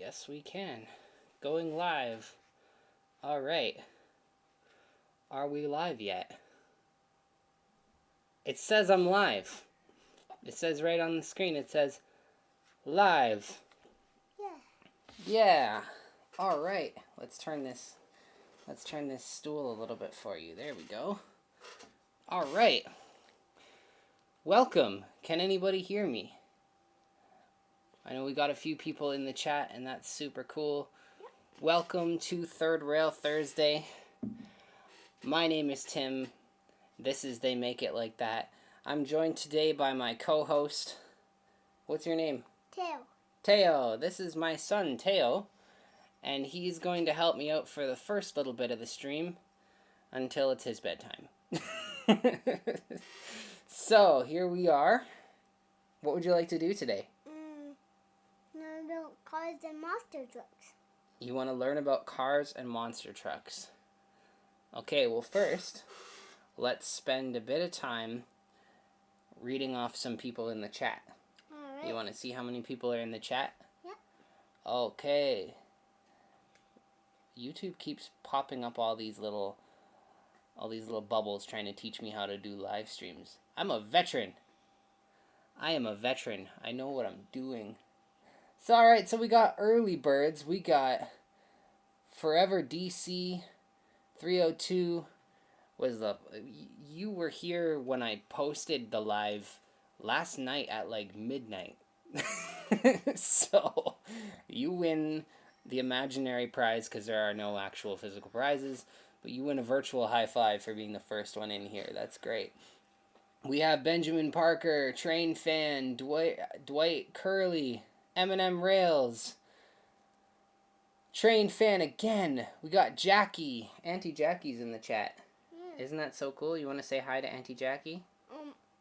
Yes, we can. Going live. All right. Are we live yet? It says I'm live. It says right on the screen, it says live. Yeah. All right. Let's turn this stool a little bit for you. There we go. All right. Welcome. Can anybody hear me? I know we got a few people in the chat, and that's super cool. Yep. Welcome to Third Rail Thursday. My name is Tim. This is They Make It Like That. I'm joined today by my co-host. What's your name? Teo. Teo. This is my son, Teo. And he's going to help me out for the first little bit of the stream until it's his bedtime. So, here we are. What would you like to do today? Learn about cars and monster trucks. You want to learn about cars and monster trucks. Okay, well first, let's spend a bit of time reading off some people in the chat. All right. You want to see how many people are in the chat? Yep. Okay. YouTube keeps popping up all these little bubbles trying to teach me how to do live streams. I'm a veteran. I am a veteran. I know what I'm doing. So, alright, so we got early birds. We got Forever DC 302 you were here when I posted the live last night at like midnight. So, you win the imaginary prize because there are no actual physical prizes, but you win a virtual high five for being the first one in here. That's great. We have Benjamin Parker, Train Fan, Dwight Curley, Eminem Rails, Train Fan again. We got Jackie. Auntie Jackie's in the chat. Yeah. Isn't that so cool? You want to say hi to Auntie Jackie?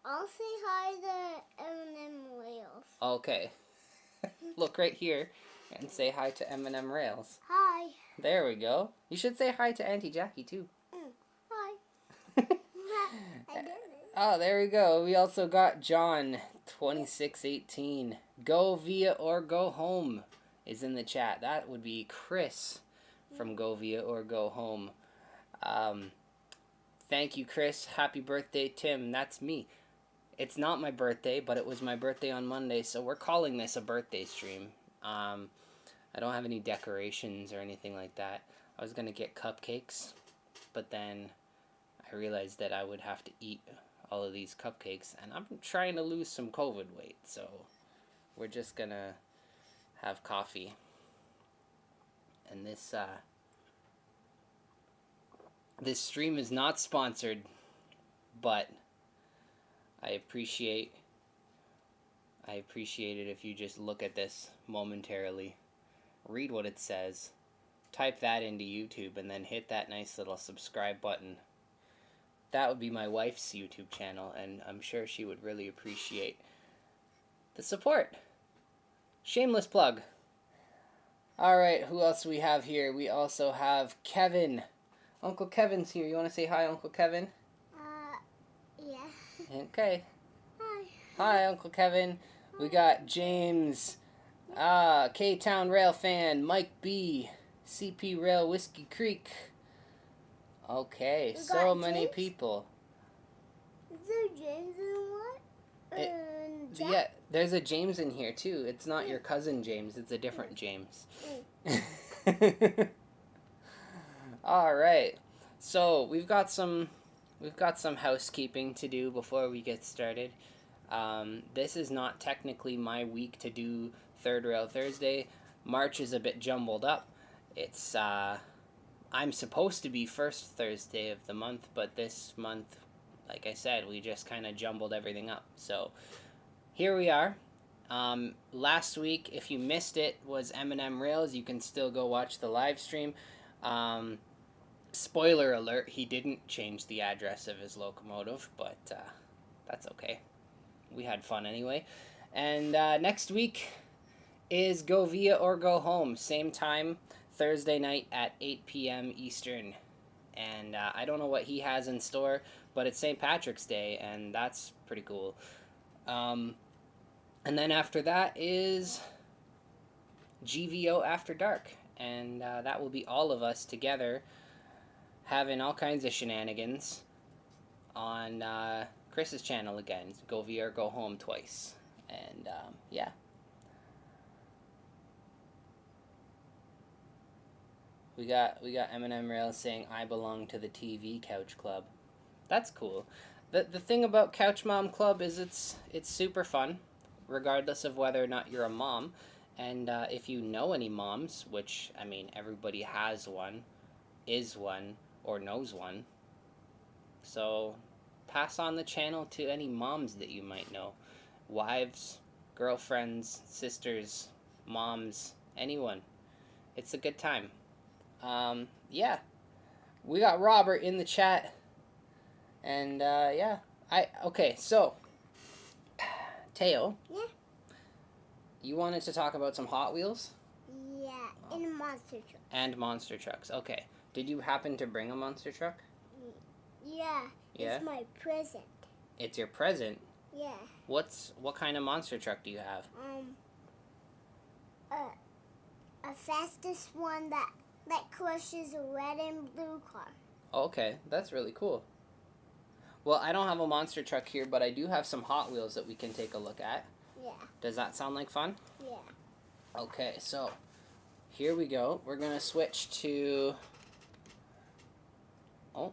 I'll say hi to Eminem Rails. Okay. Look right here and say hi to Eminem Rails. Hi. There we go. You should say hi to Auntie Jackie too. Hi. I did it. Oh, there we go. We also got John 2618. Go Via or Go Home is in the chat. That would be Chris from Go Via or Go Home. Thank you, Chris. Happy birthday, Tim. That's me. It's not my birthday, but it was my birthday on Monday, so we're calling this a birthday stream. I don't have any decorations or anything like that. I was going to get cupcakes, but then I realized that I would have to eat all of these cupcakes, and I'm trying to lose some COVID weight, so we're just going to have coffee. And this stream is not sponsored, but I appreciate it if you just look at this momentarily, read what it says, type that into YouTube, and then hit that nice little subscribe button. That would be my wife's YouTube channel, and I'm sure she would really appreciate the support. Shameless plug. Alright, who else do we have here? We also have Kevin. Uncle Kevin's here. You want to say hi, Uncle Kevin? Yeah. Okay. Hi. Hi, Uncle Kevin. We got James, K-Town Rail Fan, Mike B, CP Rail Whiskey Creek. Okay, so many people. Is there James in what? Jack? Yeah, there's a James in here too. It's not your cousin James, it's a different James. All right. So, we've got some housekeeping to do before we get started. This is not technically my week to do Third Rail Thursday. March is a bit jumbled up. It's I'm supposed to be first Thursday of the month, but this month, like I said, we just kind of jumbled everything up. So, here we are. Last week, if you missed it, was Eminem Rails. You can still go watch the live stream. Spoiler alert, he didn't change the address of his locomotive, but that's okay. We had fun anyway. And next week is Go Via or Go Home. Same time, Thursday night at 8 p.m. Eastern. And I don't know what he has in store, but it's St. Patrick's Day, and that's pretty cool. And then after that is GVO After Dark. And that will be all of us together having all kinds of shenanigans on Chris's channel again. Go VR, go home twice. And yeah. We got Eminem Rails saying, I belong to the TV Couch Club. That's cool. The thing about Couch Mom Club is it's super fun, regardless of whether or not you're a mom. And if you know any moms, which, I mean, everybody has one, is one, or knows one. So pass on the channel to any moms that you might know. Wives, girlfriends, sisters, moms, anyone. It's a good time. Yeah. We got Robert in the chat. And, yeah. Okay, so, Teo. Yeah. You wanted to talk about some Hot Wheels? Yeah, and monster truck. And monster trucks. Okay. Did you happen to bring a monster truck? Yeah. Yeah? It's my present. It's your present? Yeah. What kind of monster truck do you have? A fastest one that crushes a red and blue car. Okay, that's really cool. Well, I don't have a monster truck here, but I do have some Hot Wheels that we can take a look at. Yeah. Does that sound like fun? Yeah. Okay, so here we go. We're going to switch to... Oh,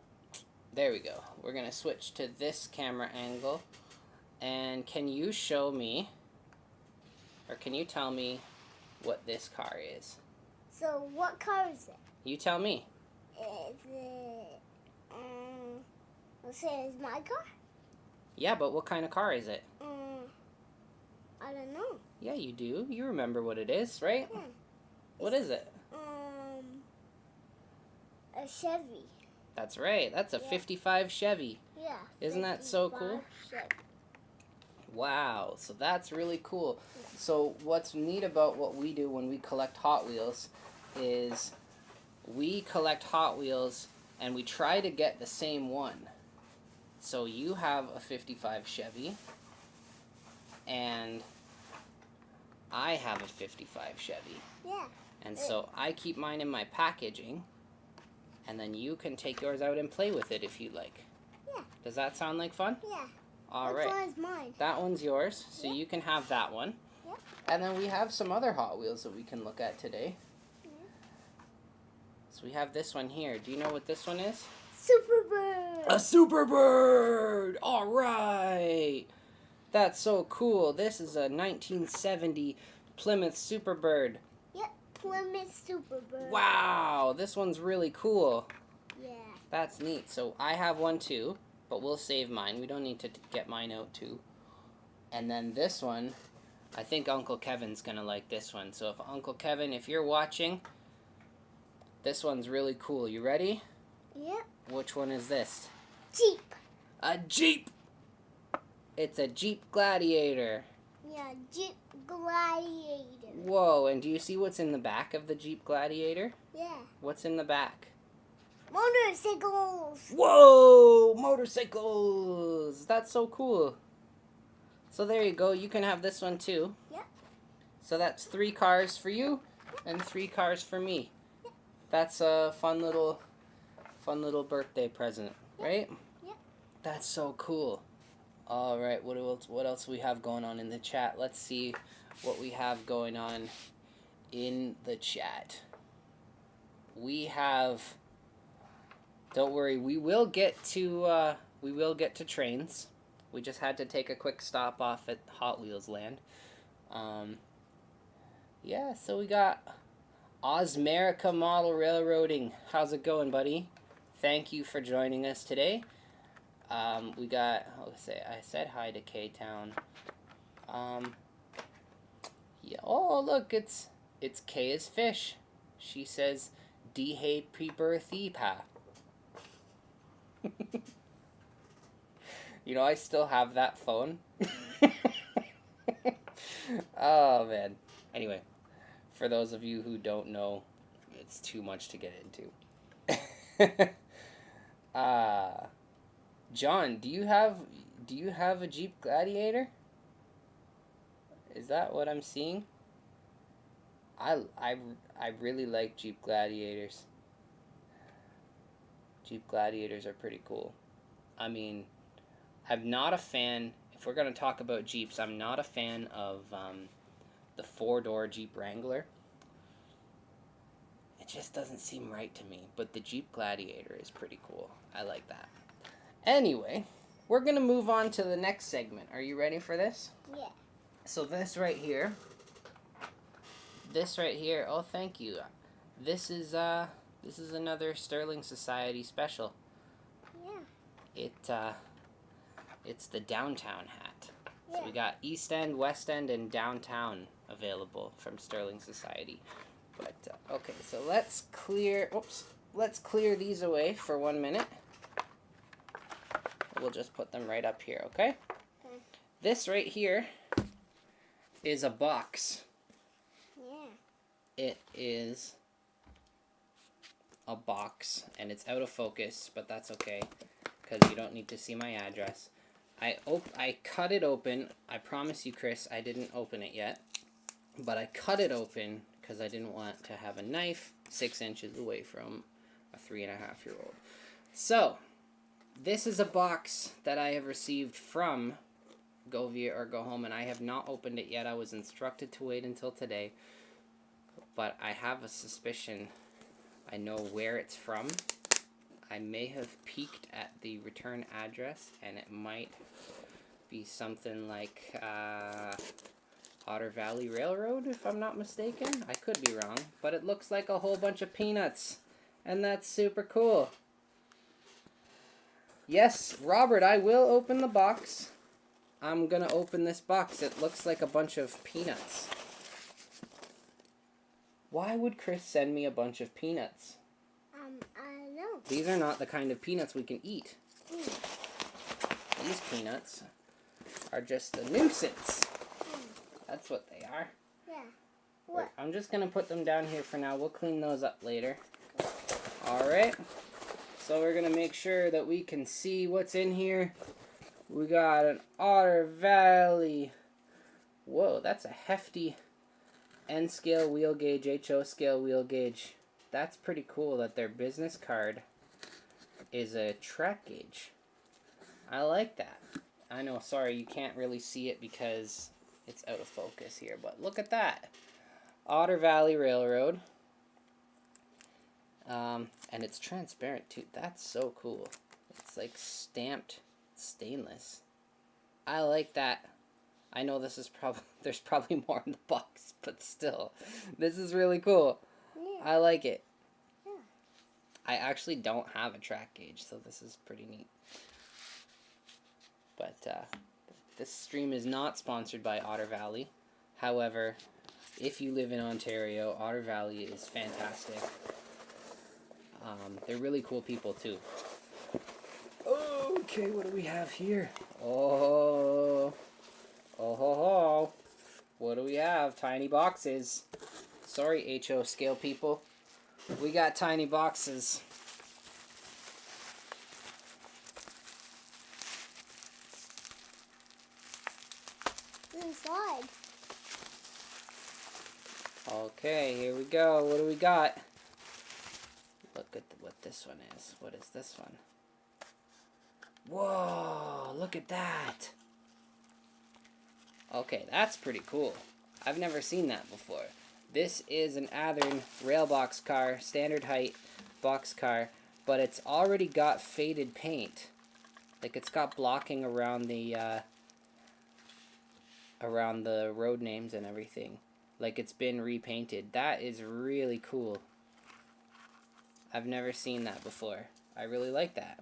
there we go. We're going to switch to this camera angle. And can you show me, or can you tell me what this car is? So what car is it? You tell me. Is it, let's say it's my car? Yeah, but what kind of car is it? I don't know. Yeah, you do. You remember what it is, right? Yeah. What is it? A Chevy. That's right. That's a Yeah. 55 Chevy. Yeah. Isn't that so cool? Chevy. Wow, so that's really cool. So what's neat about what we do when we collect Hot Wheels is we collect Hot Wheels and we try to get the same one. So you have a 55 Chevy and I have a 55 Chevy. Yeah. And so I keep mine in my packaging and then you can take yours out and play with it if you like. Yeah. Does that sound like fun? Yeah. All Which right. one is mine? That one's yours, so Yeah. you can have that one. Yeah. And then we have some other Hot Wheels that we can look at today. Yeah. So we have this one here. Do you know what this one is? Superbird. A Superbird! All right! That's so cool. This is a 1970 Plymouth Superbird. Yep. Plymouth Superbird. Wow! This one's really cool. Yeah. That's neat. So I have one too, but we'll save mine. We don't need to get mine out too. And then this one, I think Uncle Kevin's gonna like this one. So if Uncle Kevin, if you're watching, this one's really cool. You ready? Yep. Which one is this? Jeep. A Jeep! It's a Jeep Gladiator. Yeah, Jeep Gladiator. Whoa, and do you see what's in the back of the Jeep Gladiator? Yeah. What's in the back? Motorcycles. Whoa! Motorcycles! That's so cool. So there you go. You can have this one too. Yep. So that's 3 cars for you and 3 cars for me. Yep. That's a fun little birthday present, right? Yep. That's so cool. All right, what else we have going on in the chat? Let's see what we have going on in the chat. We have, don't worry, we will get to trains. We just had to take a quick stop off at Hot Wheels Land. Yeah, so we got Osmerica Model Railroading. How's it going, buddy? Thank you for joining us today. We got, I said hi to K-Town. Yeah, oh, look, it's K as Fish. She says, happy birthday, pa. You know, I still have that phone. Oh, man. Anyway, for those of you who don't know, it's too much to get into. John, do you have a Jeep Gladiator? Is that what I'm seeing? I really like Jeep Gladiators. Jeep Gladiators are pretty cool. I mean, I'm not a fan, if we're going to talk about Jeeps, I'm not a fan of the four-door Jeep Wrangler. It just doesn't seem right to me, but the Jeep Gladiator is pretty cool. I like that. Anyway, we're going to move on to the next segment. Are you ready for this? Yeah. So this right here, oh thank you. This is another Sterling Society special. Yeah. It's the downtown hat. Yeah. So we got East End, West End, and downtown available from Sterling Society. But okay, so let's clear these away for 1 minute. We'll just put them right up here, okay? Okay. This right here is a box. Yeah. It is a box, and it's out of focus, but that's okay, because you don't need to see my address. I cut it open. I promise you, Chris, I didn't open it yet, but I cut it open because I didn't want to have a knife 6 inches away from a 3.5-year-old. So, this is a box that I have received from Go Via or Go Home, and I have not opened it yet. I was instructed to wait until today, but I have a suspicion I know where it's from. I may have peeked at the return address, and it might be something like Otter Valley Railroad, if I'm not mistaken. I could be wrong, but it looks like a whole bunch of peanuts, and that's super cool. Yes, Robert, I will open the box. I'm gonna open this box. It looks like a bunch of peanuts. Why would Chris send me a bunch of peanuts? I don't know. These are not the kind of peanuts we can eat. Mm. These peanuts are just a nuisance. That's what they are. Yeah. What? I'm just going to put them down here for now. We'll clean those up later. Alright. So we're going to make sure that we can see what's in here. We got an Otter Valley. Whoa, that's a hefty N scale wheel gauge, HO scale wheel gauge. That's pretty cool that their business card is a track gauge. I like that. I know, sorry, you can't really see it because it's out of focus here, but look at that. Otter Valley Railroad. And it's transparent too. That's so cool. It's like stamped stainless. I like that. I know this is there's probably more in the box, but still, this is really cool. Yeah. I like it. Yeah. I actually don't have a track gauge, so this is pretty neat. But this stream is not sponsored by Otter Valley. However, if you live in Ontario, Otter Valley is fantastic. They're really cool people too. Okay, what do we have here? Oh ho ho. What do we have? Tiny boxes. Sorry, HO scale people. We got tiny boxes. Inside. Okay, here we go. What do we got? Look at what this one is. What is this one? Whoa, look at that. Okay, that's pretty cool. I've never seen that before. This is an Athearn rail box car, standard height box car, but it's already got faded paint. Like it's got blocking around the road names and everything. Like it's been repainted. That is really cool. I've never seen that before. I really like that.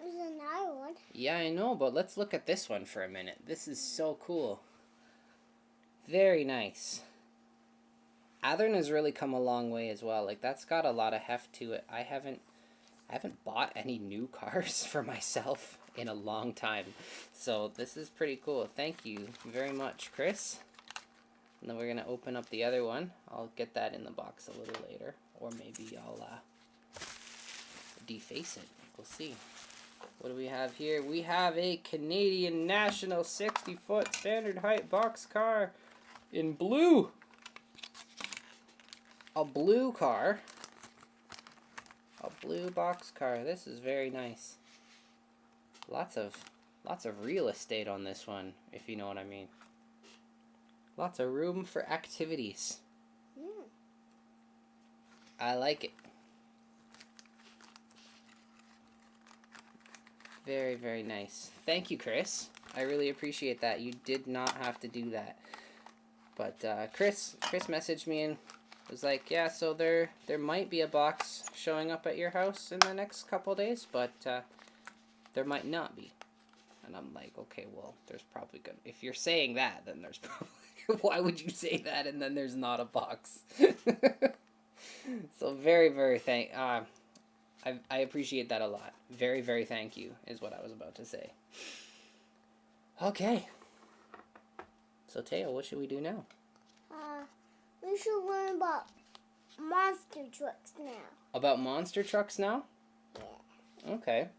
There's another one. Yeah, I know, but let's look at this one for a minute. This is so cool. Very nice. Athearn has really come a long way as well. Like that's got a lot of heft to it. I haven't bought any new cars for myself in a long time. So this is pretty cool. Thank you very much, Chris. And then we're going to open up the other one. I'll get that in the box a little later. Or maybe I'll deface it. We'll see. What do we have here? We have a Canadian National 60-foot standard height box car in blue. a blue car. A blue box car. This is very nice. Lots of real estate on this one, if you know what I mean. Lots of room for activities. Mm. I like it. Very, very nice. Thank you, Chris. I really appreciate that. You did not have to do that. But Chris messaged me and was like, yeah, so there might be a box showing up at your house in the next couple days, but there might not be. And I'm like, okay, well, there's probably gonna. If you're saying that, then there's probably. Why would you say that and then there's not a box? So very, very I appreciate that a lot. Very, very thank you is what I was about to say. Okay. So Teo, what should we do now? We should learn about monster trucks now. About monster trucks now? Yeah. Okay.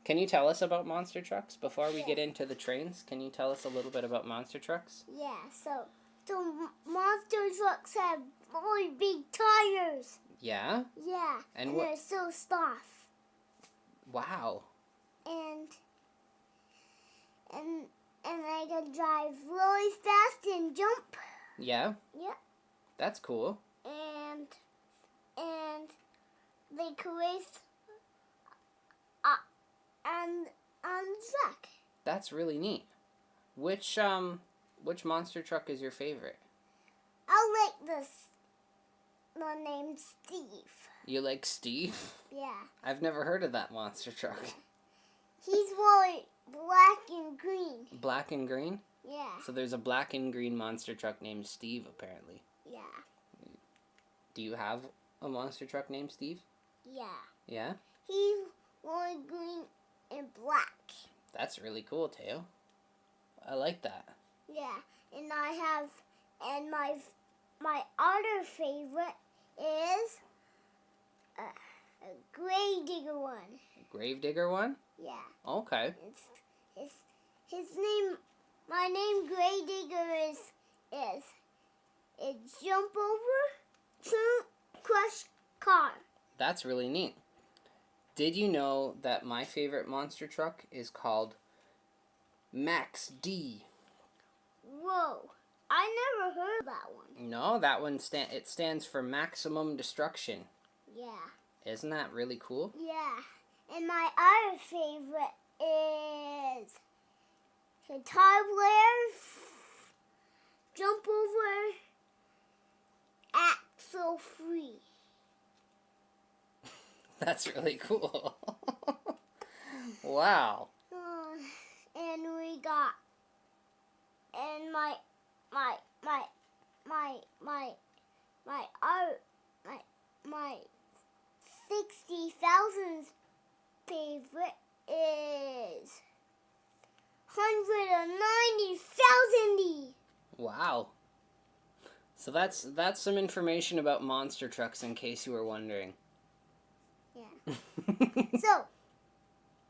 Can you tell us about monster trucks before we get into the trains? Can you tell us a little bit about monster trucks? Yeah, so monster trucks have really big tires. Yeah? Yeah, and they're so soft. Wow. And they can drive really fast and jump. Yeah? Yeah. That's cool. And they can race on the track. That's really neat. Which monster truck is your favorite? I like the name Steve. You like Steve? Yeah. I've never heard of that monster truck. He's really black and green. Black and green? Yeah. So there's a black and green monster truck named Steve, apparently. Yeah. Do you have a monster truck named Steve? Yeah. Yeah? He's really green and black. That's really cool, Teo. I like that. Yeah. And my other favorite is a grave digger one. A grave digger one? Yeah. Okay. His name. My name grave digger is jump over, crush car. That's really neat. Did you know that my favorite monster truck is called Max D? Whoa. I never heard that one. No, that one it stands for maximum destruction. Yeah. Isn't that really cool? Yeah. And my other favorite is the tire blares, jump over, axle free. That's really cool. Wow. And we got, and my 60,000 favorite is 190,000. Wow. So that's some information about monster trucks in case you were wondering. Yeah. So,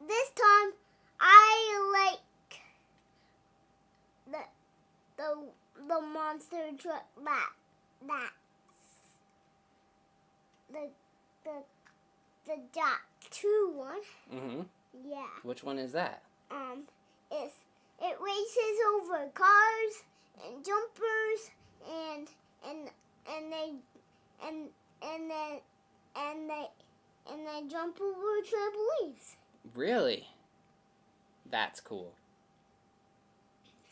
this time I like the monster truck that's the Jack 2 one. Mhm. Yeah. Which one is that? It races over cars and jumpers and they jump over trampolines. Really? That's cool.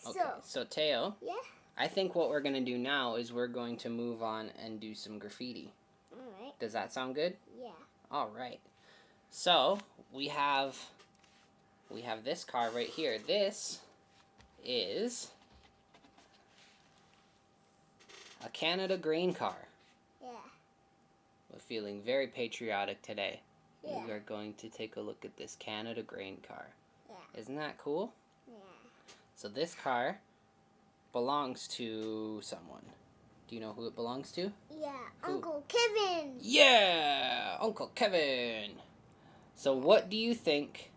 Okay, so Teo, Yeah. I think what we're going to do now is we're going to move on and do some graffiti. All right. Does that sound good? Yeah. All right. So, we have this car right here. This is a Canada grain car. Yeah. We're feeling very patriotic today. Yeah. We are going to take a look at this Canada grain car. Yeah. Isn't that cool? Yeah. So this car belongs to someone. Do you know who it belongs to? Yeah. Who? Uncle Kevin. Yeah, Uncle Kevin. So what do you think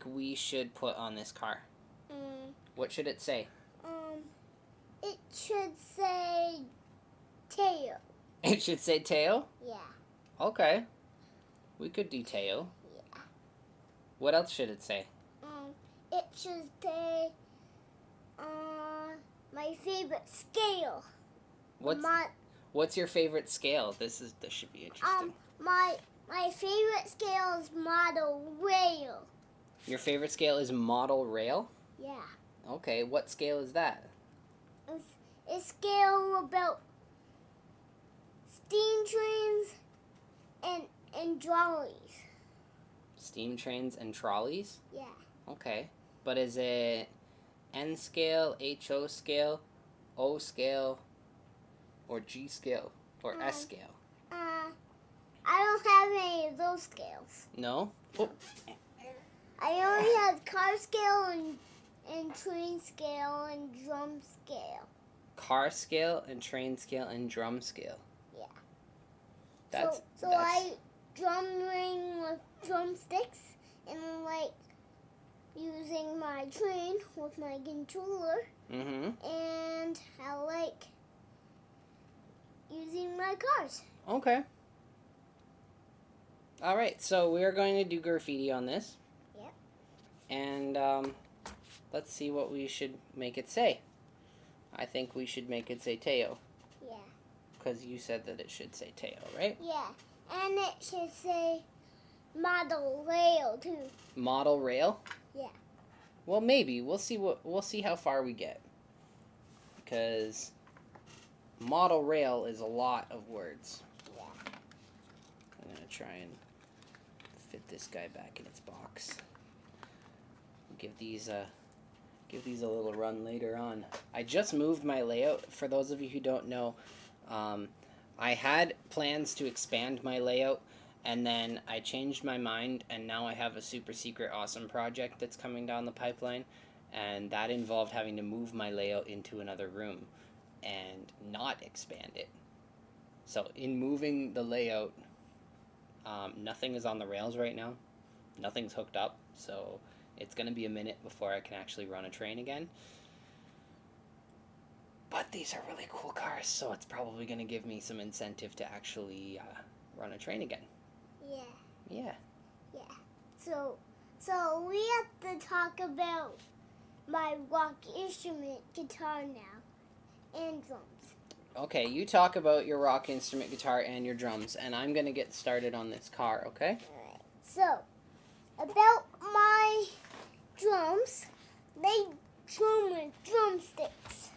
we should put on this car? What should it say? It should say tail. It should say tail? Yeah. Okay. We could do tail. Yeah. What else should it say? It should say, my favorite scale. What's your favorite scale? This should be interesting. My favorite scale is model rail. Your favorite scale is model rail? Yeah. Okay, what scale is that? It's scale about steam trains and trolleys. Steam trains and trolleys? Yeah. Okay. But is it N scale, HO scale, O scale, or G scale, or S scale? I don't have any of those scales. No? Oh. I only have car scale and train scale and drum scale. Car scale and train scale and drum scale. Yeah. So I drum ring with drumsticks and like using my train with my controller. Mm-hmm. And I like using my cars. Okay. All right, so we are going to do graffiti on this. Yep. And let's see what we should make it say. I think we should make it say Teo. Yeah. Because you said that it should say Teo, right? Yeah. And it should say model rail too. Model rail? Yeah. Well, maybe. We'll see how far we get. Because model rail is a lot of words. Yeah. I'm going to try and fit this guy back in its box. Give these a little run later on. I just moved my layout. For those of you who don't know, I had plans to expand my layout, and then I changed my mind, and now I have a super secret awesome project that's coming down the pipeline, and that involved having to move my layout into another room and not expand it. So in moving the layout, nothing is on the rails right now. Nothing's hooked up, so it's going to be a minute before I can actually run a train again. But these are really cool cars, so it's probably going to give me some incentive to actually run a train again. Yeah. Yeah. Yeah. So we have to talk about my rock instrument guitar now and drums. Okay, you talk about your rock instrument guitar and your drums, and I'm going to get started on this car, okay? Alright. So, about my drums, they drum with drumsticks.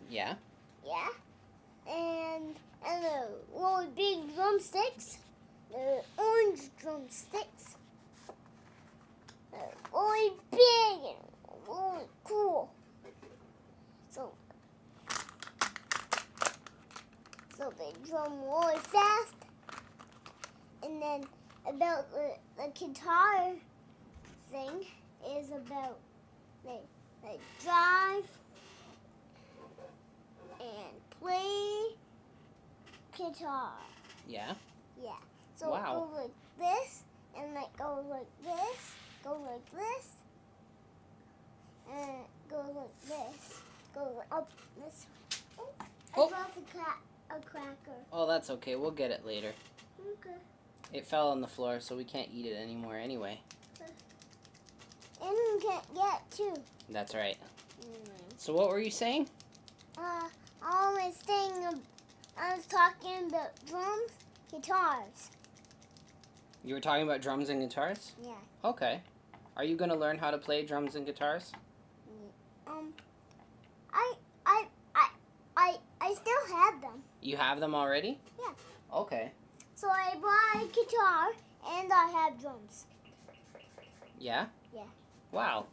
Yeah? Yeah. And the really big drumsticks, the orange drumsticks, they're really big and really cool. So they drum really fast. And then about the guitar thing is about they drive and play guitar. Yeah? Yeah. So Wow. it goes like this, and it goes like this, goes like this, and it goes like this, goes up this. Oh, I dropped a cracker. Oh, that's okay. We'll get it later. Okay. It fell on the floor, so we can't eat it anymore anyway. And you can't get too. That's right. So what were you saying? I was talking about drums, guitars. You were talking about drums and guitars? Yeah. Okay. Are you going to learn how to play drums and guitars? I still have them. You have them already? Yeah. Okay. So I bought a guitar and I have drums. Yeah? Yeah. Wow.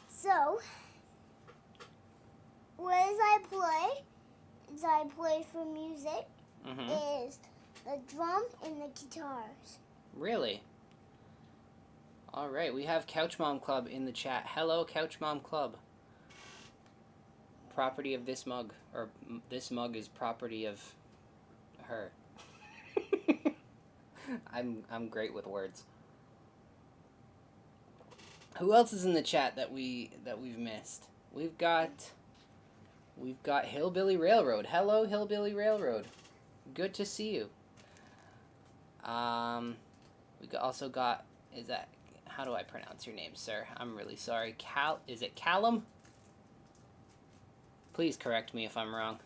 So, what I play for music is the drum and the guitars. Really? All right, we have Couch Mom Club in the chat. Hello, Couch Mom Club. Property of this mug, or this mug is property of her. I'm great with words. Who else is in the chat that we've missed? We've got we've got Hillbilly Railroad. Hello, Hillbilly Railroad. Good to see you. We also got, how do I pronounce your name, sir? I'm really sorry. Is it Callum? Please correct me if I'm wrong.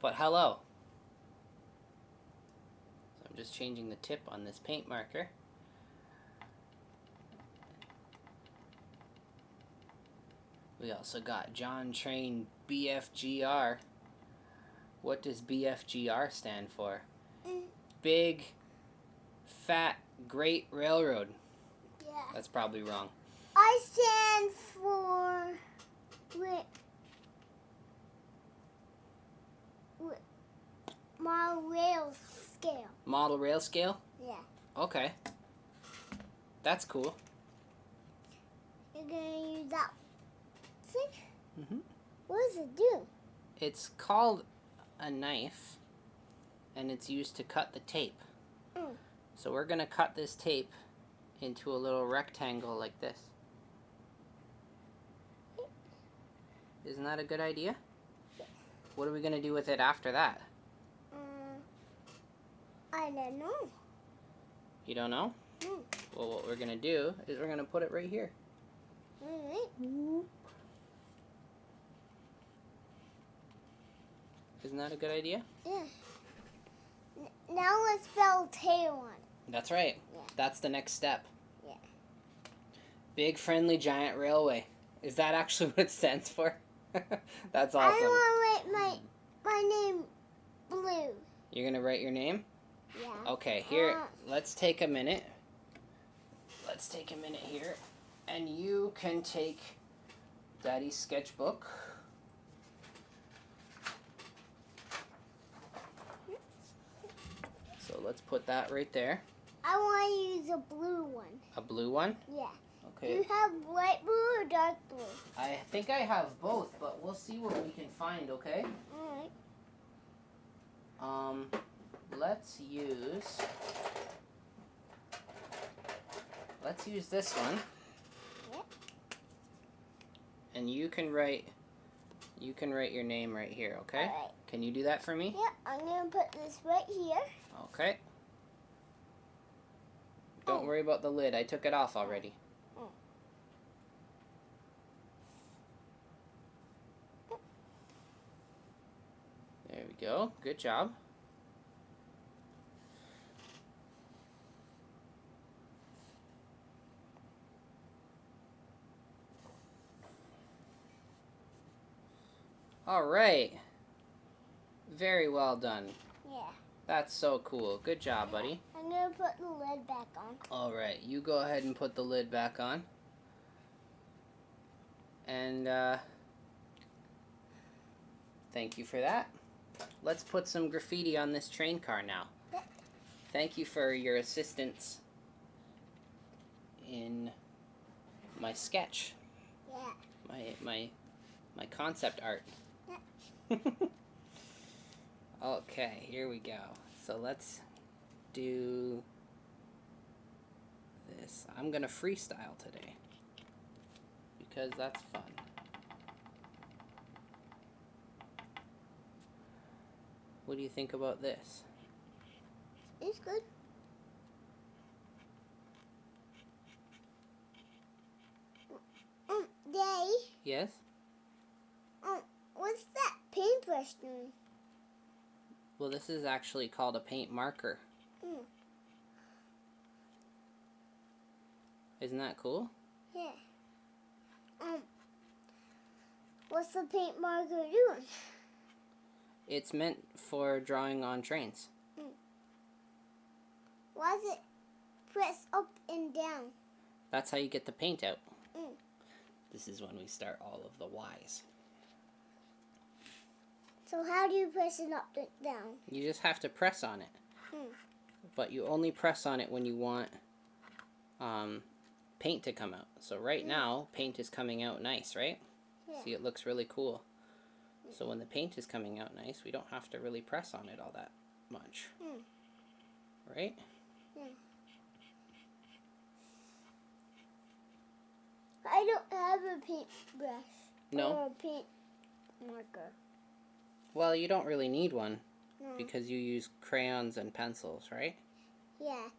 But hello. So I'm just changing the tip on this paint marker. We also got John Train BFGR. What does BFGR stand for? Big, Fat, Great Railroad. Yeah. That's probably wrong. I stand for model rail scale. Model rail scale? Yeah. Okay. That's cool. You're gonna use that thing? Mm-hmm. What does it do? It's called a knife, and it's used to cut the tape. So we're gonna cut this tape into a little rectangle like this. Isn't that a good idea? What are we gonna do with it after that? I don't know. You don't know? Well, what we're gonna do is we're gonna put it right here. Alright. Isn't that a good idea? Yeah. Now let's build a tail on it. That's right. Yeah. That's the next step. Yeah. Big Friendly Giant Railway. Is that actually what it stands for? That's awesome. I want to write my name blue. You're gonna write your name? Yeah. Okay, here, let's take a minute. Let's take a minute here. And you can take Daddy's sketchbook. So let's put that right there. I want to use a blue one. A blue one? Yeah. Okay. Do you have light blue or dark blue? I think I have both, but we'll see what we can find, okay? Alright. Let's use this one. Yep. And you can write your name right here, okay? Alright. Can you do that for me? Yep, I'm going to put this right here. Okay. Don't worry about the lid. I took it off already. There we go. Good job. All right. Very well done. Yeah. That's so cool. Good job, buddy. I'm going to put the lid back on. All right. You go ahead and put the lid back on. And thank you for that. Let's put some graffiti on this train car now. Yep. Thank you for your assistance in my sketch. Yeah. My concept art. Yep. Okay, here we go. So let's do this. I'm gonna freestyle today because that's fun. What do you think about this? It's good. Daddy? Yes? What's that paintbrush doing? Well, this is actually called a paint marker. Isn't that cool? Yeah. What's the paint marker doing? It's meant for drawing on trains. Why does it press up and down? That's how you get the paint out. This is when we start all of the Y's. So how do you press it up and down? You just have to press on it. But you only press on it when you want paint to come out. So right now, paint is coming out nice, right? Yeah. See, it looks really cool. So when the paint is coming out nice, we don't have to really press on it all that much. Right? Yeah. I don't have a paintbrush. No? Or a paint marker. Well, you don't really need one No. because you use crayons and pencils, right? Yeah.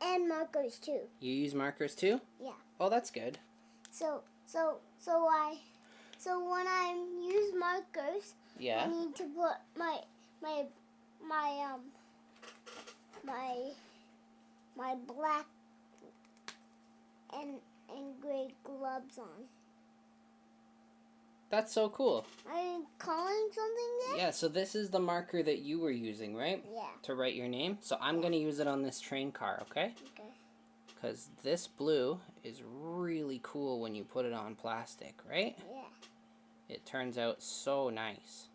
And markers too. You use markers too? Yeah. Oh, that's good. So when I use markers, Yeah. I need to put my black and gray gloves on. That's so cool. Are you calling something there? Yeah, so this is the marker that you were using, right? Yeah. To write your name. So I'm going to use it on this train car, okay? Okay. Because this blue is really cool when you put it on plastic, right? Yeah. It turns out so nice.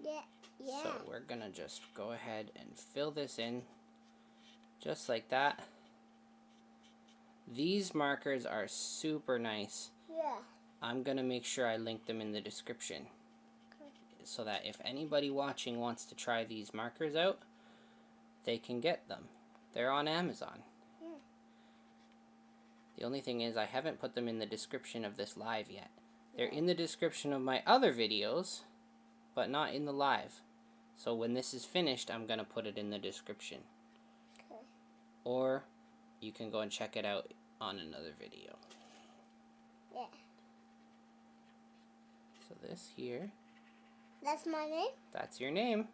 Yeah. Yeah. So we're going to just go ahead and fill this in just like that. These markers are super nice. Yeah. I'm going to make sure I link them in the description. Okay. So that if anybody watching wants to try these markers out, they can get them. They're on Amazon. Yeah. The only thing is I haven't put them in the description of this live yet. They're in the description of my other videos, but not in the live. So when this is finished, I'm going to put it in the description. Okay. Or you can go and check it out on another video. Yeah. So this here, That's my name? that's your name.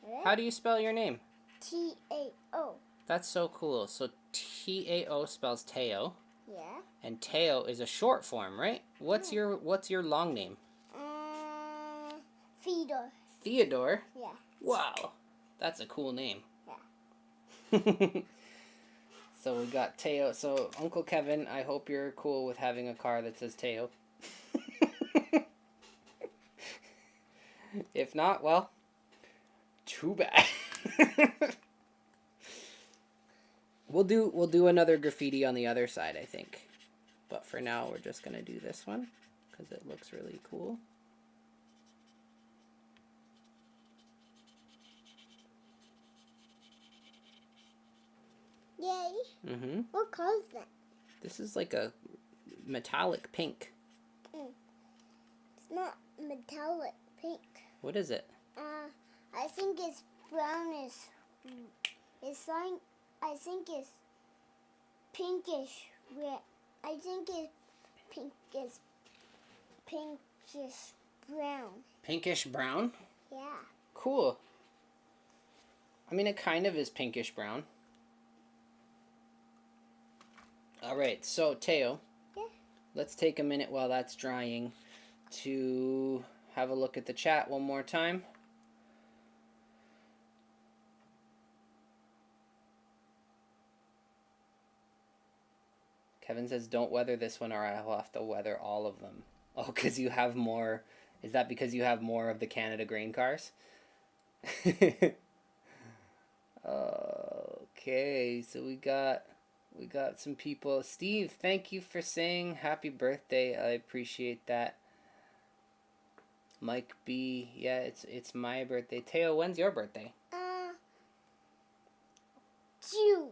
Yeah. How do you spell your name? T-A-O. That's so cool. So T-A-O spells Teo, Yeah. and Teo is a short form, right? What's your long name? Theodore. Theodore? Yeah. Wow. That's a cool name. Yeah. So we got Teo. So Uncle Kevin, I hope you're cool with having a car that says Teo. If not, well, too bad. We'll do another graffiti on the other side, I think. But for now, we're just gonna do this one because it looks really cool. Yay. Mm-hmm. What color is that? This is like a metallic pink. It's not metallic pink. What is it? I think it's brownish. It's like, I think it's pinkish red. I think it's pinkish brown. Pinkish brown? Yeah. Cool. I mean, it kind of is pinkish brown. Alright, so Teo, Yeah. let's take a minute while that's drying to have a look at the chat one more time. Kevin says, don't weather this one or I'll have to weather all of them. Oh, because you have more. Is that because you have more of the Canada grain cars? Okay, so we got some people. Steve, thank you for saying happy birthday. I appreciate that. Mike B, yeah, it's my birthday. Teo, when's your birthday? June.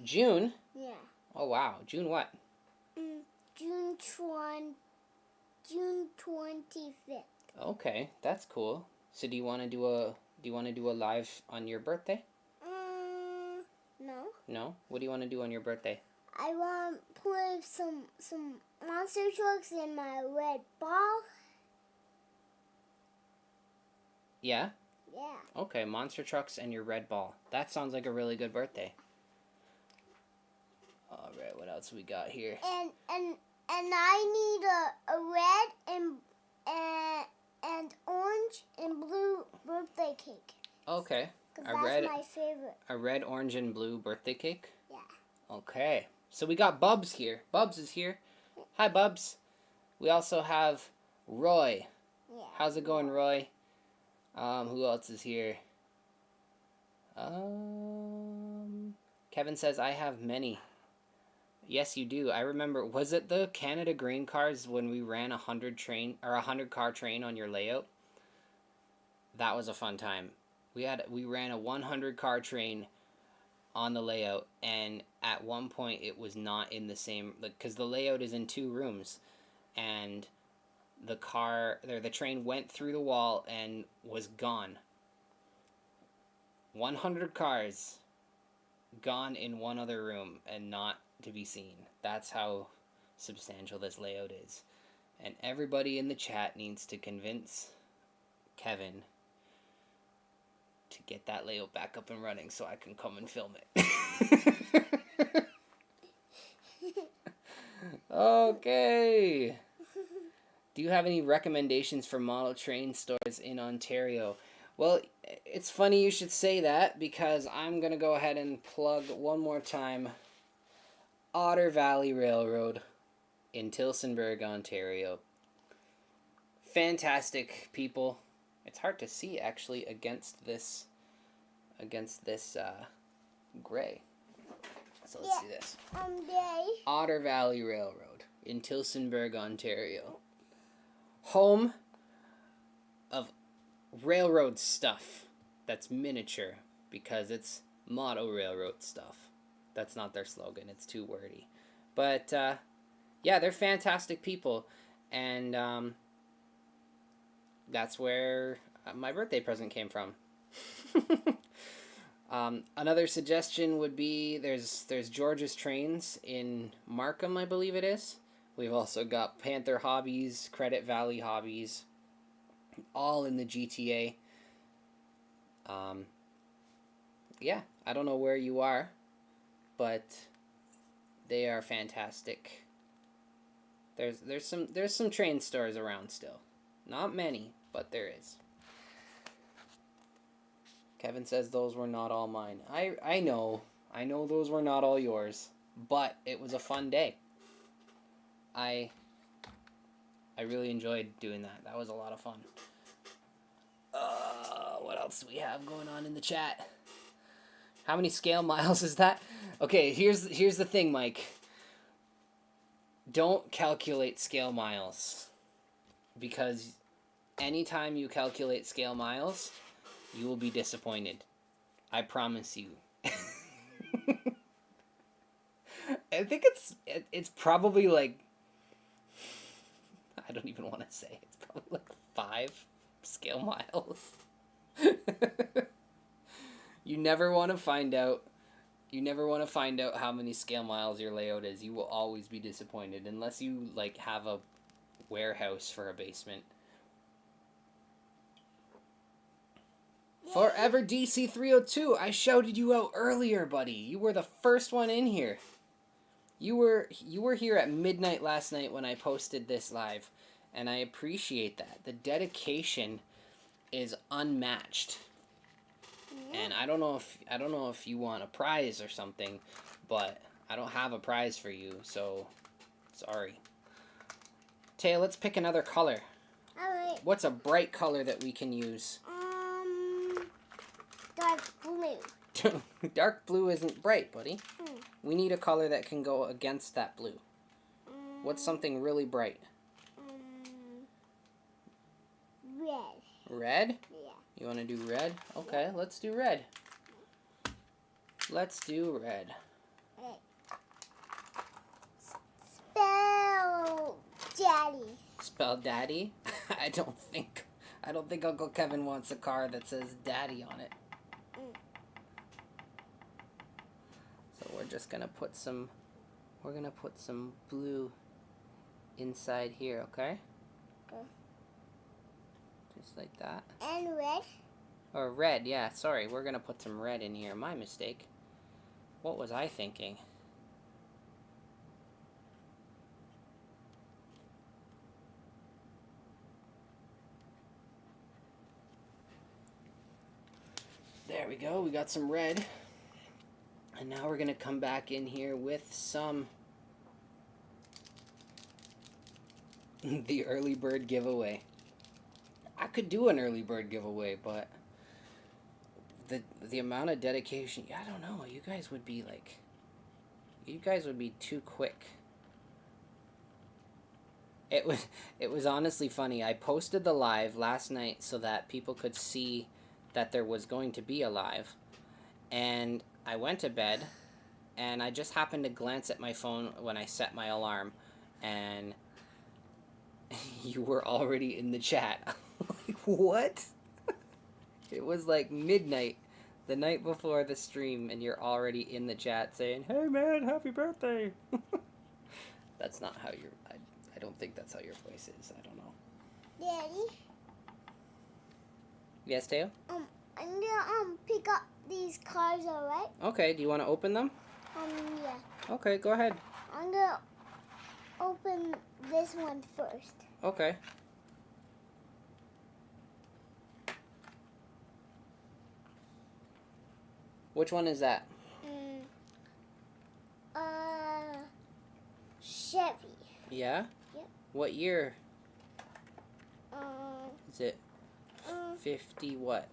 June? Yeah. Oh wow, June what? June 25th. Okay, that's cool. So do you want to do a live on your birthday? No. No? What do you want to do on your birthday? I want to play some monster trucks in my red ball. Yeah? Yeah. Okay, monster trucks and your red ball. That sounds like a really good birthday. All right, what else we got here? And I need a red and orange and blue birthday cake. Okay. That's my favorite. A red, orange, and blue birthday cake? Yeah. Okay. So we got Bubs here. Bubs is here. Hi, Bubs. We also have Roy. Yeah. How's it going, Roy? Who else is here? Kevin says, I have many. Yes, you do. I remember, was it the Canada grain cars when we ran a 100 car train on your layout? That was a fun time. We ran a 100 car train on the layout, and at one point it was not in the same, because the layout is in 2 rooms, and the train went through the wall and was gone. 100 cars gone in one other room and not to be seen. That's how substantial this layout is. And everybody in the chat needs to convince Kevin to get that layout back up and running so I can come and film it. Okay. Do you have any recommendations for model train stores in Ontario? Well, it's funny you should say that, because I'm going to go ahead and plug one more time Otter Valley Railroad in Tillsonburg, Ontario. Fantastic people. It's hard to see actually against this gray. So let's do this. Otter Valley Railroad in Tillsonburg, Ontario. Home of railroad stuff that's miniature, because it's model railroad stuff. That's not their slogan. It's too wordy. But yeah, they're fantastic people, and that's where my birthday present came from. Another suggestion would be there's George's Trains in Markham, I believe it is. We've also got Panther Hobbies, Credit Valley Hobbies, all in the GTA. Yeah, I don't know where you are, but they are fantastic. There's some train stores around still. Not many, but there is. Kevin says those were not all mine. I know those were not all yours, but it was a fun day. I really enjoyed doing that. That was a lot of fun. What else do we have going on in the chat? How many scale miles is that? Okay, here's the thing, Mike. Don't calculate scale miles, because anytime you calculate scale miles, you will be disappointed. I promise you. I think it's probably like, I don't even want to say. It's probably like 5 scale miles. You never want to find out. You never want to find out how many scale miles your layout is. You will always be disappointed unless you like have a warehouse for a basement. Forever DC 302. I shouted you out earlier, buddy. You were the first one in here. You were here at midnight last night when I posted this live, and I appreciate that. The dedication is unmatched. And I don't know if you want a prize or something, but I don't have a prize for you, so sorry. Taya, let's pick another color. Alright. What's a bright color that we can use? Dark blue. Dark blue isn't bright, buddy. We need a color that can go against that blue. What's something really bright? Red. Red? Yeah. You want to do red? Okay, let's do red. Let's do red. Spell Daddy. Spell Daddy? I don't think Uncle Kevin wants a car that says Daddy on it. So we're just gonna put some blue inside here, okay? Okay. Just like that. And red. Or red, yeah, sorry, we're gonna put some red in here. My mistake. What was I thinking? There we go, we got some red. And now we're gonna come back in here with some the early bird giveaway. I could do an early bird giveaway, but the amount of dedication, I don't know, you guys would be too quick. It was honestly funny. I posted the live last night so that people could see that there was going to be a live, and I went to bed, and I just happened to glance at my phone when I set my alarm, and You were already in the chat. Like, what? It was like midnight the night before the stream, and you're already in the chat saying, "Hey man, happy birthday." That's not how your I don't think that's how your voice is. I don't know. Daddy. Yes, Teo? I'm gonna pick up these cars, alright? Okay, do you want to open them? Yeah. Okay, go ahead. I'm gonna open this one first. Okay. Which one is that? Chevy. Yeah? Yep. What year? Is it 50 what?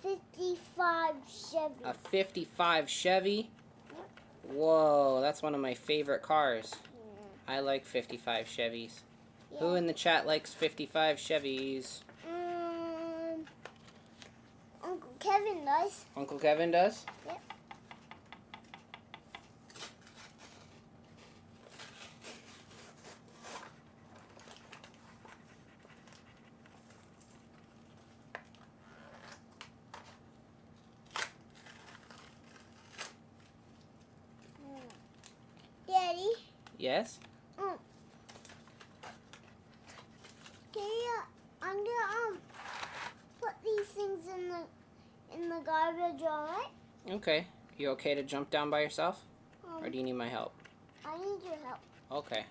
55 Chevy. A 55 Chevy? Whoa, that's one of my favorite cars. I like 55 Chevys. Yeah. Who in the chat likes 55 Chevys? Uncle Kevin does. Uncle Kevin does? Yep. Daddy. Yes? I'm gonna put these things in the garbage, alright? Okay. You okay to jump down by yourself? Or do you need my help? I need your help. Okay.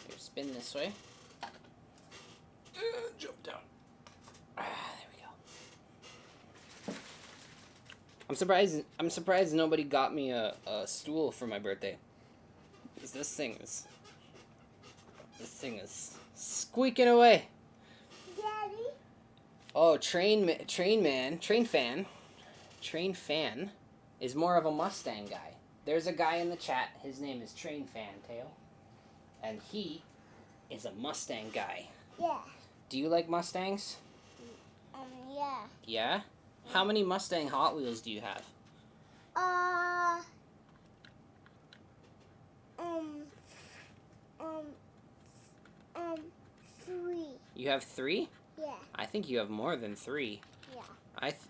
Here, spin this way. Jump down. There we go. I'm surprised nobody got me a stool for my birthday. Because this thing is squeaking away. Daddy? Oh, train fan is more of a Mustang guy. There's a guy in the chat. His name is Train Fan Tail, and he is a Mustang guy. Yeah. Do you like Mustangs? Yeah. Yeah? How many Mustang Hot Wheels do you have? 3. You have 3? Yeah. I think you have more than 3. Yeah.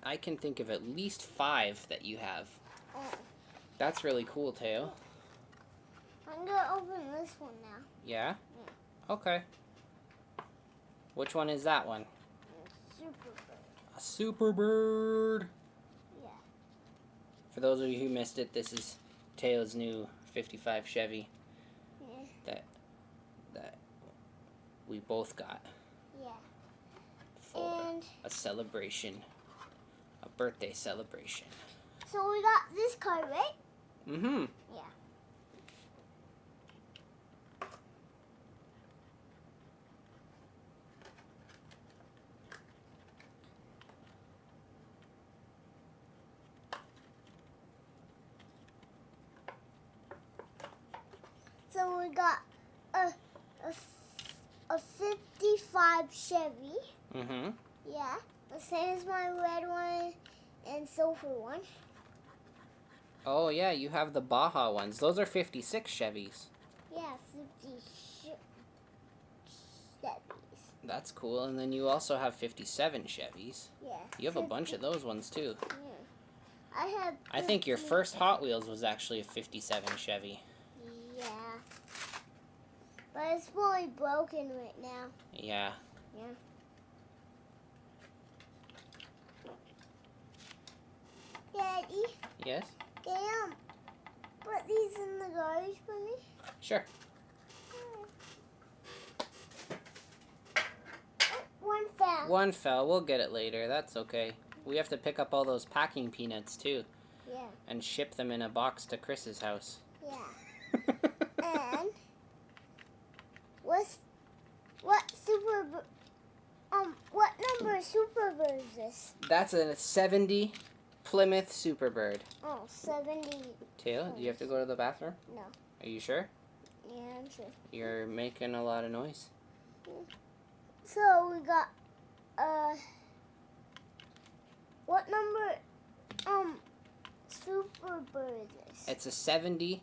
I can think of at least 5 that you have. Oh. That's really cool, Teo. I'm gonna open this one now. Yeah? Yeah. Okay. Which one is that one? Superbird. A Superbird. Yeah. For those of you who missed it, this is Teo's new 55 Chevy Yeah. that we both got Yeah. for And a celebration, a birthday celebration. so we got this car, right? Mm-hmm. Yeah. So we got a 55 Chevy. Mm-hmm. Yeah. The same as my red one and silver one. Oh, yeah, you have the Baja ones. Those are 56 Chevys. Yeah, 50 Chevys. That's cool. And then you also have 57 Chevys. Yeah. You have a bunch of those ones, too. Yeah. I think your first Hot Wheels was actually a 57 Chevy. Yeah. But it's fully broken right now. Yeah. Yeah. Daddy, Yes? put these in the garbage for me. Sure. Oh, one fell. One fell. We'll get it later. That's okay. We have to pick up all those packing peanuts, too. Yeah. And ship them in a box to Chris's house. Yeah. And what number Superbird is this? That's a 70 Plymouth Superbird. Oh, 70. Tail, do you have to go to the bathroom? No. Are you sure? Yeah, I'm sure. You're making a lot of noise. So we got what number Superbird is this? It's a 70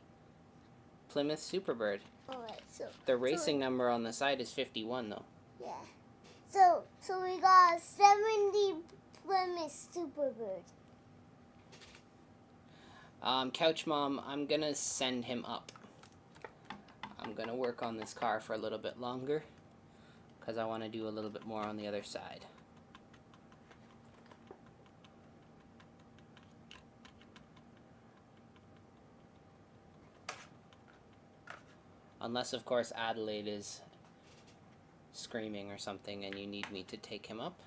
Plymouth Superbird. Alright, The racing number on the side is 51, though. yeah. So we got 70 Plymouth Superbird. Couch Mom, I'm gonna send him up. I'm gonna work on this car for a little bit longer because I want to do a little bit more on the other side. Unless, of course, Adelaide is screaming or something and you need me to take him up.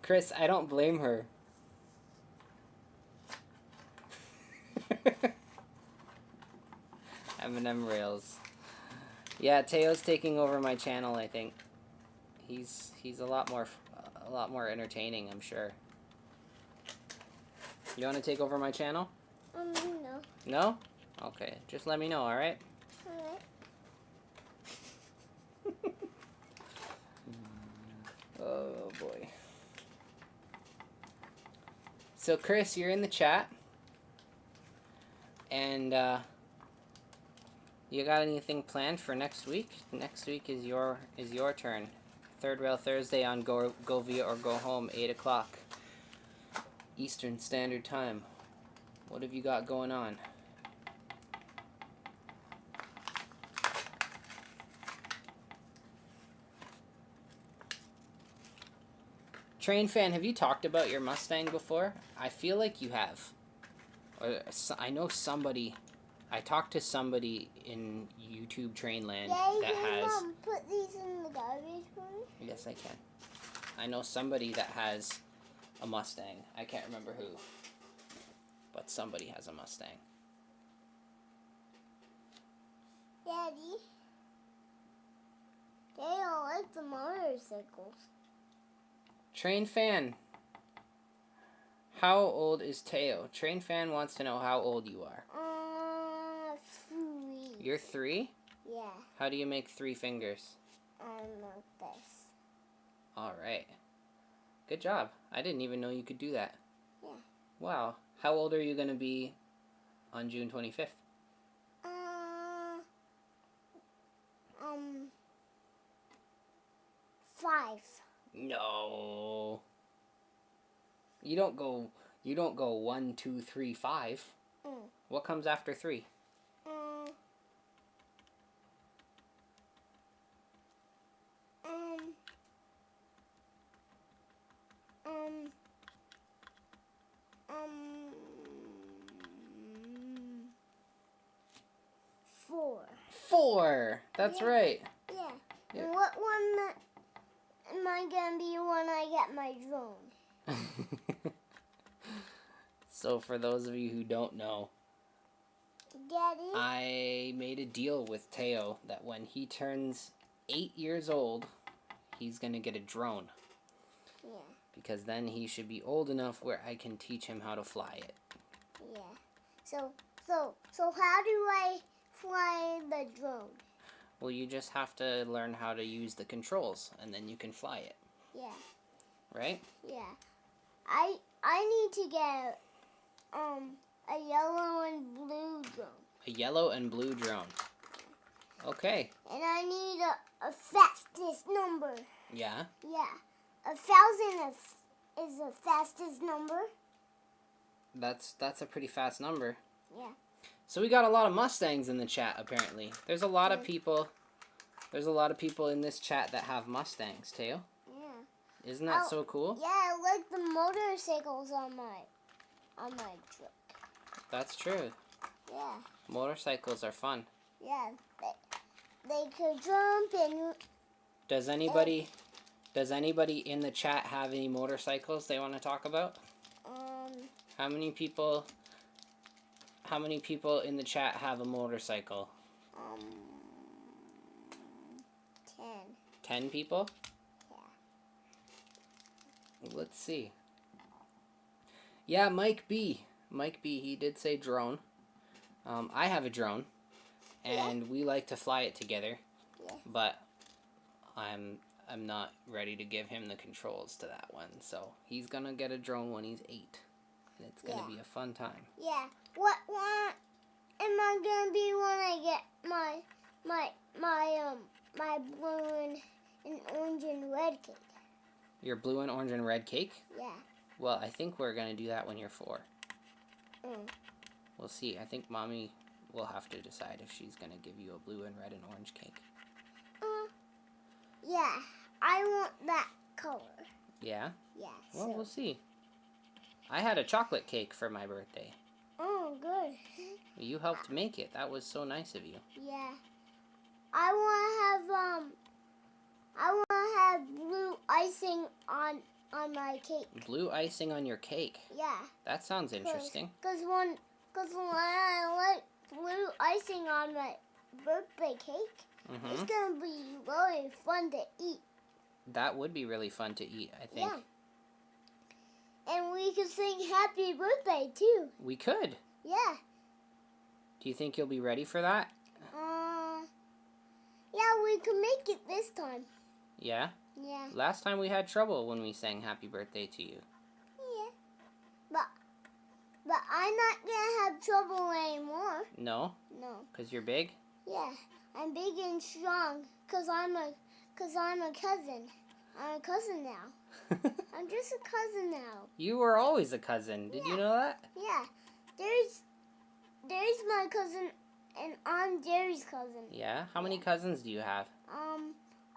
Chris, I don't blame her. M&M Rails. Yeah, Teo's taking over my channel, I think. He's a lot more entertaining, I'm sure. You want to take over my channel? No. No? Okay, just let me know, alright? Alright. Oh boy. So Chris, you're in the chat. And you got anything planned for next week? Next week is your turn. Third Rail Thursday on Go Via or Go Home, 8 o'clock Eastern Standard Time. What have you got going on? Train Fan, have you talked about your Mustang before? I feel like you have. Or I know somebody. I talked to somebody in YouTube Trainland that has. Mom, put these in the garbage for me? Yes, I can. I know somebody that has a Mustang. I can't remember who, but somebody has a Mustang. Daddy, they don't like the motorcycles. Train Fan, how old is Teo? Train Fan wants to know how old you are. 3. You're 3? Yeah. How do you make 3 fingers? Like this. Alright. Good job. I didn't even know you could do that. Yeah. Wow. How old are you going to be on June 25th? 5. No. You don't go 1, 2, 3, 5. What comes after 3? 4. 4. That's right. Yeah. Yeah. And what one am I gonna be when I get my drone? So for those of you who don't know, Daddy? I made a deal with Teo that when he turns 8 years old, he's gonna get a drone. Yeah. Because then he should be old enough where I can teach him how to fly it. Yeah. So how do I fly the drone? Well, you just have to learn how to use the controls, and then you can fly it. Yeah. Right? Yeah. I need to get a yellow and blue drone. A yellow and blue drone. Okay. And I need a fastest number. Yeah? Yeah. 1,000 is the fastest number. That's a pretty fast number. Yeah. So we got a lot of Mustangs in the chat, apparently. There's a lot of people in this chat that have Mustangs, Teo. Yeah. Isn't that so cool? Yeah, I like the motorcycles on my truck. That's true. Yeah. Motorcycles are fun. Yeah. They could jump and... Does anybody in the chat have any motorcycles they want to talk about? How many people in the chat have a motorcycle? 10. 10 people? Yeah. Let's see. Yeah, Mike B, he did say drone. I have a drone, and we like to fly it together. Yeah. But I'm I'm not ready to give him the controls to that one. So he's gonna get a drone when he's 8. And it's gonna be a fun time. Yeah. What one am I gonna be when I get my blue and orange and red cake? Your blue and orange and red cake? Yeah. Well, I think we're gonna do that when you're 4. Mm. We'll see. I think Mommy will have to decide if she's gonna give you a blue and red and orange cake. Yeah. I want that color. Yeah? Yeah. Well, we'll see. I had a chocolate cake for my birthday. Oh, good. You helped make it. That was so nice of you. Yeah. I wanna have blue icing on my cake. Blue icing on your cake. Yeah. That sounds interesting. Cause when I like blue icing on my birthday cake, it's gonna be really fun to eat. That would be really fun to eat, I think. Yeah. And we could sing happy birthday too. We could. Yeah. Do you think you'll be ready for that? Yeah, we can make it this time. Yeah? Yeah. Last time we had trouble when we sang happy birthday to you. Yeah. But I'm not gonna have trouble anymore. No? No. 'Cause you're big? Yeah. I'm big and strong. 'Cause I'm a cousin. I'm a cousin now. I'm just a cousin now. You were always a cousin. Did you know that? Yeah. There's my cousin, and I'm Jerry's cousin. Yeah? How many cousins do you have?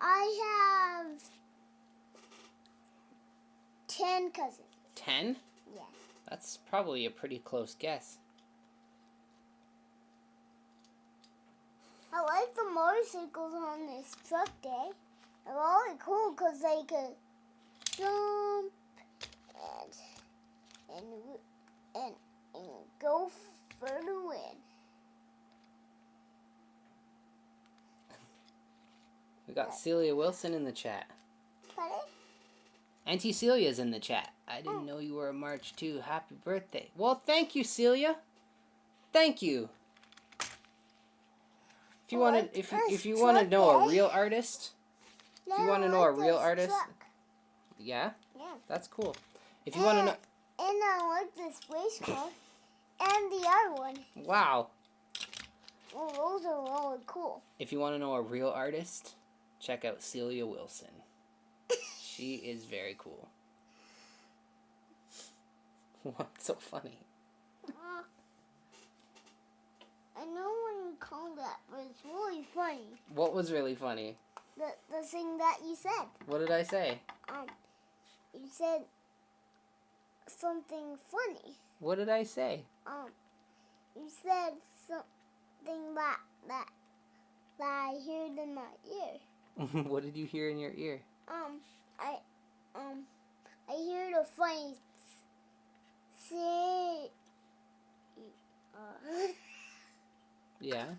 I have 10 cousins. 10? Yeah. That's probably a pretty close guess. I like the motorcycles on this truck day. They're really cool because they could jump and go further in. We got Celia Wilson in the chat. Pardon? Auntie Celia's in the chat. I didn't know you were a March 2. Happy birthday. Well, thank you, Celia. Thank you. If you want to, if you want to know a real artist, if you want to know a real artist, yeah, that's cool. If you want to know, and I like this race car, and the other one. Wow. Well, those are really cool. If you want to know a real artist, check out Celia Wilson. She is very cool. What's so funny? I know when you call that, but it's really funny. What was really funny? The thing that you said. What did I say? You said something funny. What did I say? You said something that I heard in my ear. What did you hear in your ear? I heard a funny say. Yeah?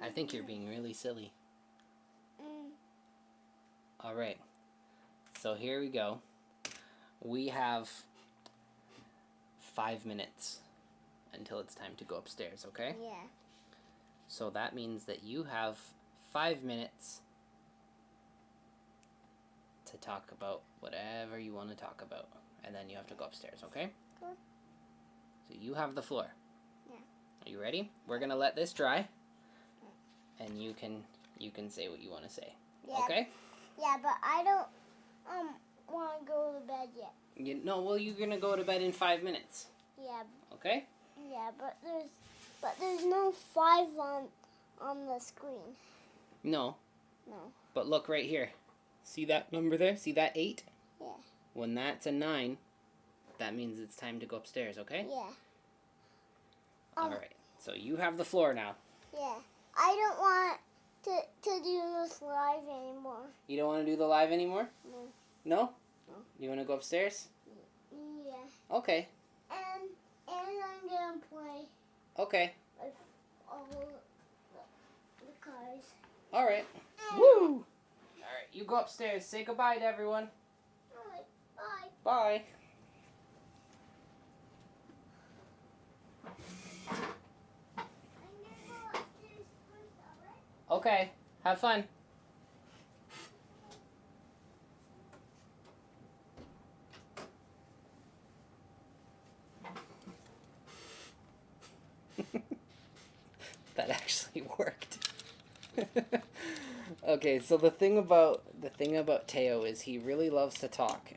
I think you're being really silly. Alright. So here we go. We have 5 minutes until it's time to go upstairs, okay? Yeah. So that means that you have 5 minutes to talk about whatever you want to talk about. And then you have to go upstairs, okay? Cool. So you have the floor. Yeah. Are you ready? We're gonna let this dry. And you can say what you want to say. Yeah. Okay? Yeah, but I don't want to go to bed yet. Well, you're gonna go to bed in 5 minutes. Yeah. Okay? Yeah, but there's no 5 on the screen. No. No. But look right here. See that number there? See that 8? Yeah. When that's a 9, that means it's time to go upstairs, okay? Yeah. Alright. So you have the floor now. Yeah. I don't want to do this live anymore. You don't want to do the live anymore? No. No? No. You want to go upstairs? Yeah. Okay. And I'm gonna play Okay. with all the cars. Alright. Woo! Alright, you go upstairs. Say goodbye to everyone. Alright, bye. Bye. I'm gonna go upstairs first, alright? Okay. Have fun. That actually worked. Okay, so the thing about Teo is he really loves to talk,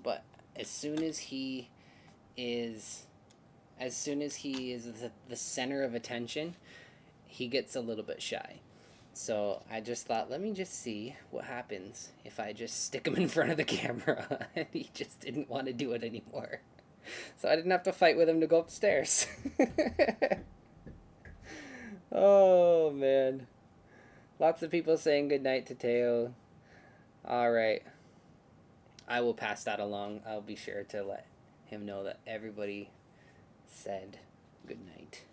but as soon as he is the center of attention, he gets a little bit shy. So I just thought, let me just see what happens if I just stick him in front of the camera. And he just didn't want to do it anymore. So I didn't have to fight with him to go upstairs. Oh, man. Lots of people saying goodnight to Teo. Alright. I will pass that along. I'll be sure to let him know that everybody said goodnight.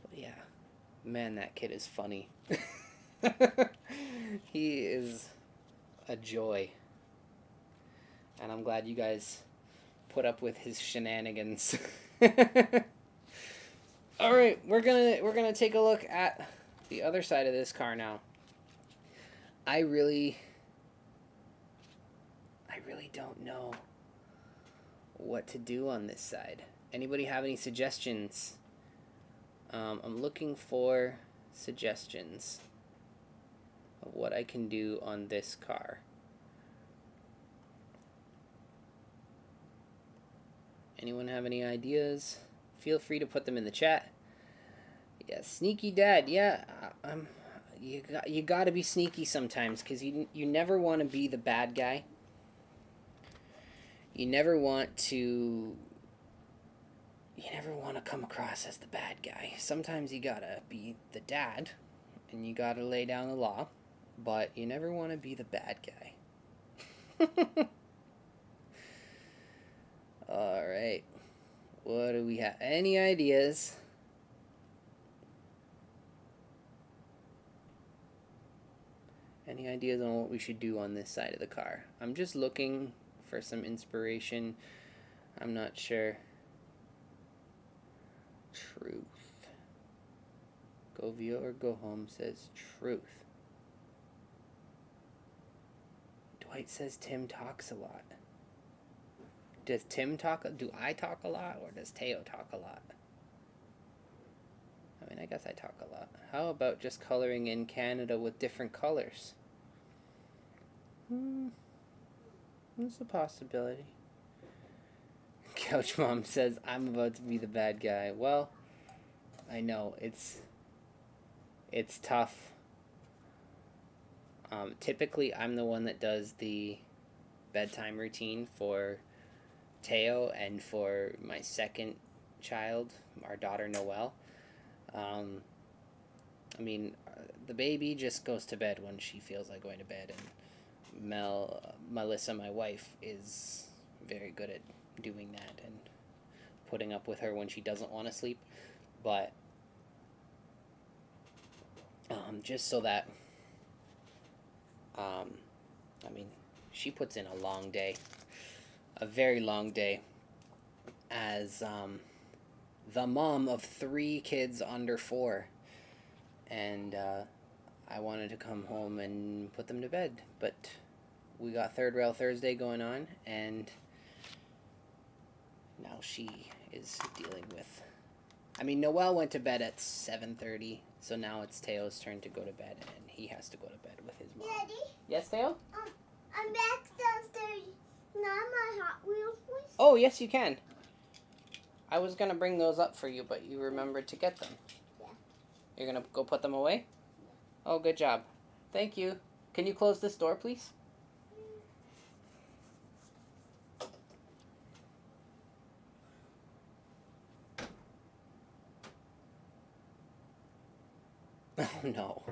But yeah. Man, that kid is funny. He is a joy. And I'm glad you guys put up with his shenanigans. Alright, we're gonna take a look at the other side of this car now. I really don't know what to do on this side. Anybody have any suggestions? I'm looking for suggestions of what I can do on this car. Anyone have any ideas? Feel free to put them in the chat. Yeah, sneaky dad. Yeah, you gotta be sneaky sometimes, because you never want to be the bad guy. You never want to come across as the bad guy. Sometimes you gotta be the dad, and you gotta lay down the law, but you never want to be the bad guy. Alright. What do we have? Any ideas? Any ideas on what we should do on this side of the car? I'm just looking for some inspiration. I'm not sure. Truth. Go view or go home says truth. Dwight says Tim talks a lot. Does Tim talk? Do I talk a lot, or does Teo talk a lot? I mean, I guess I talk a lot. How about just coloring in Canada with different colors? It's a possibility. Couch Mom says, I'm about to be the bad guy. Well, I know, it's tough. Typically, I'm the one that does the bedtime routine for Teo and for my second child, our daughter Noelle. I mean, the baby just goes to bed when she feels like going to bed, and Melissa, my wife, is very good at doing that and putting up with her when she doesn't want to sleep. But just so that, I mean, she puts in a long day, a very long day, as the mom of 3 kids under 4, and I wanted to come home and put them to bed, but we got Third Rail Thursday going on, and now she is dealing with... I mean, Noelle went to bed at 7:30, so now it's Teo's turn to go to bed, and he has to go to bed with his mom. Daddy? Yes, Teo? I'm back downstairs. Not my Hot Wheels, please. Oh, yes, you can. I was going to bring those up for you, but you remembered to get them. Yeah. You're going to go put them away? Yeah. Oh, good job. Thank you. Can you close this door, please? Oh, no.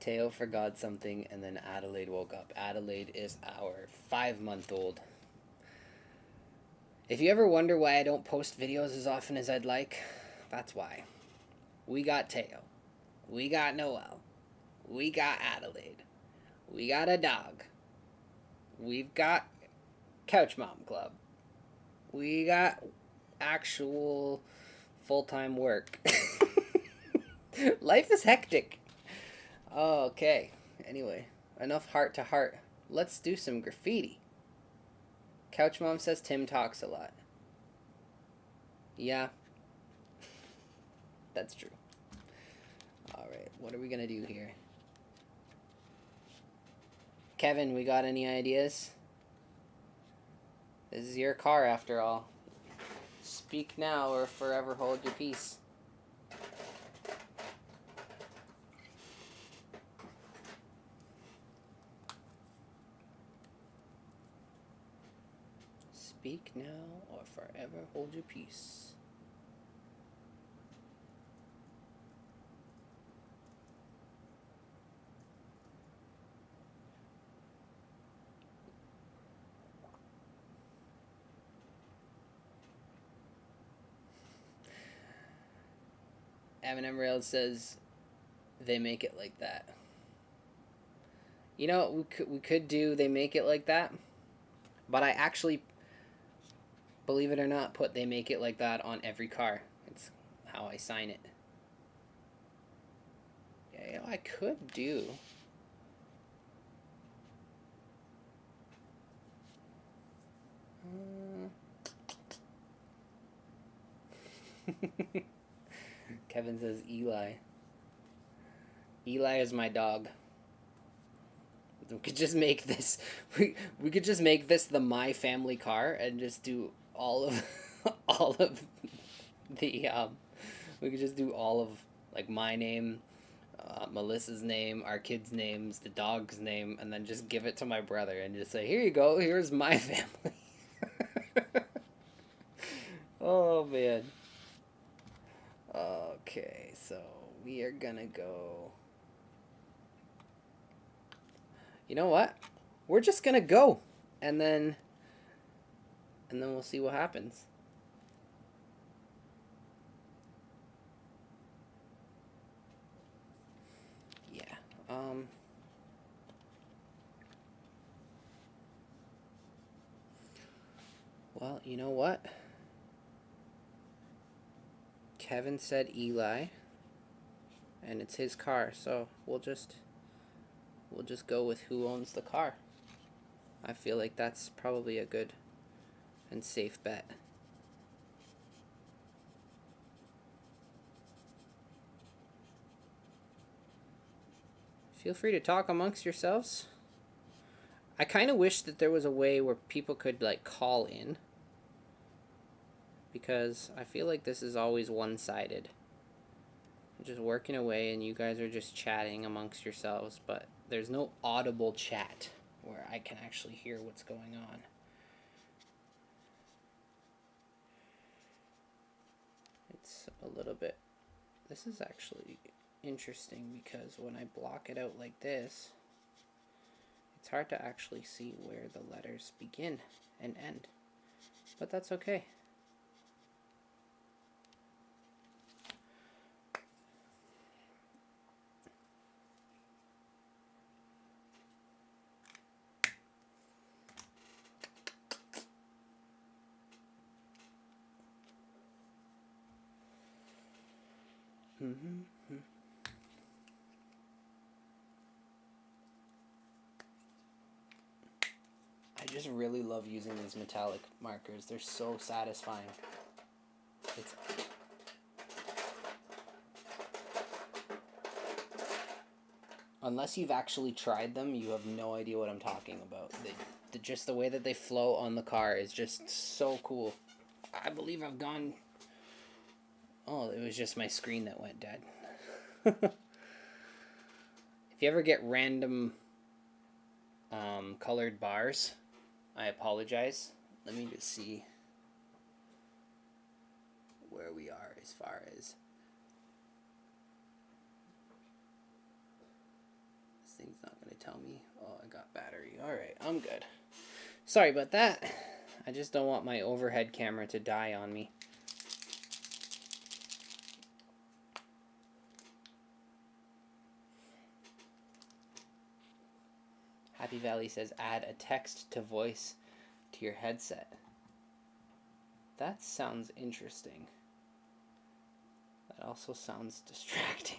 Teo forgot something, and then Adelaide woke up. Adelaide is our 5-month-old. If you ever wonder why I don't post videos as often as I'd like, that's why. We got Teo. We got Noelle. We got Adelaide. We got a dog. We've got Couch Mom Club. We got actual full-time work. Life is hectic. Okay. Anyway, enough heart to heart. Let's do some graffiti. Couch Mom says Tim talks a lot. Yeah. That's true. Alright, what are we gonna do here? Kevin, we got any ideas? This is your car after all. Speak now or forever hold your peace. Speak now or forever hold your peace. Eminem Rails says they make it like that. You know what we could do? They make it like that. But I actually, believe it or not, put they make it like that on every car. It's how I sign it. Yeah, you know, I could do. Kevin says Eli. Eli is my dog. We could just make this. We could just make this the My Family car and just do all of all of the. We could just do all of like my name, Melissa's name, our kids' names, the dog's name, and then just give it to my brother and just say, "Here you go. Here's my family." Oh man. Okay, so we are gonna go. You know what? We're just gonna go, and then we'll see what happens. Yeah. Well, you know what? Kevin said Eli, and it's his car, so we'll just go with who owns the car. I feel like that's probably a good and safe bet. Feel free to talk amongst yourselves. I kind of wish that there was a way where people could like call in, because I feel like this is always one-sided. I'm just working away and you guys are just chatting amongst yourselves, but there's no audible chat where I can actually hear what's going on. It's a little bit... This is actually interesting because when I block it out like this, it's hard to actually see where the letters begin and end. But that's okay. I just really love using these metallic markers. They're so satisfying. It's... Unless you've actually tried them, you have no idea what I'm talking about. Just the way that they flow on the car is just so cool. I believe I've gone... Oh, it was just my screen that went dead. If you ever get random colored bars, I apologize. Let me just see where we are as far as... This thing's not going to tell me. Oh, I got battery. Alright, I'm good. Sorry about that. I just don't want my overhead camera to die on me. Happy Valley says add a text to voice to your headset. That sounds interesting. That also sounds distracting.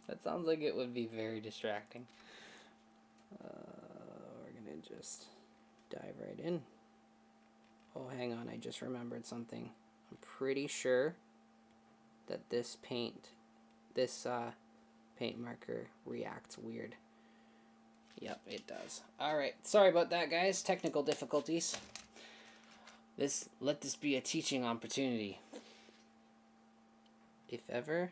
That sounds like it would be very distracting. We're gonna just dive right in. Oh, hang on, I just remembered something. I'm pretty sure that this paint marker reacts weird. Yep, it does. Alright, sorry about that, guys. Technical difficulties. Let this be a teaching opportunity. If ever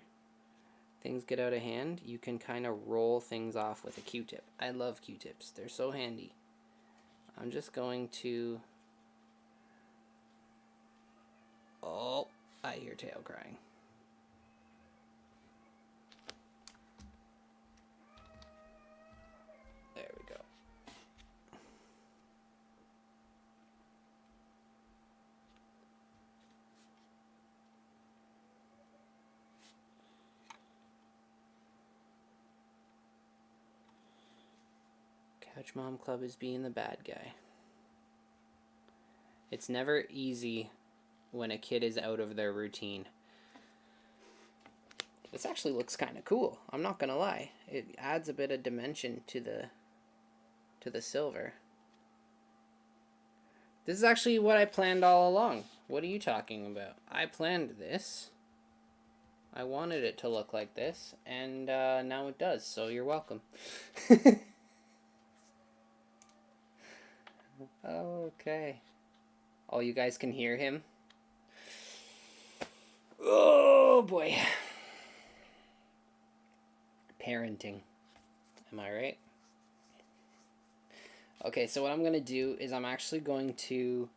things get out of hand, you can kind of roll things off with a Q-tip. I love Q-tips. They're so handy. I'm just going to... Oh, I hear Tail crying. There we go. Couch Mom Club is being the bad guy. It's never easy when a kid is out of their routine. This actually looks kind of cool. I'm not gonna lie. It adds a bit of dimension to the silver. This is actually what I planned all along. What are you talking about? I planned this. I wanted it to look like this, and now it does, so you're welcome. Okay. Oh, you guys can hear him? Oh, boy. Parenting. Am I right? Okay, so what I'm going to do is I'm going to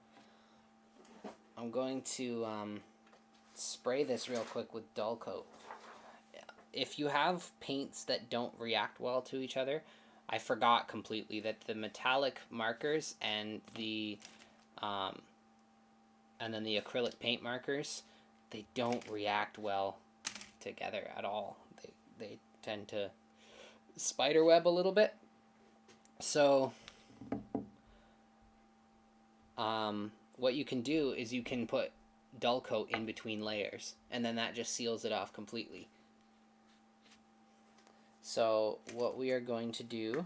spray this real quick with DaveCo. If you have paints that don't react well to each other, I forgot completely that the metallic markers and then the acrylic paint markers, they don't react well together at all. They tend to spiderweb a little bit. So what you can do is you can put DaveCo in between layers, and then that just seals it off completely. So what we are going to do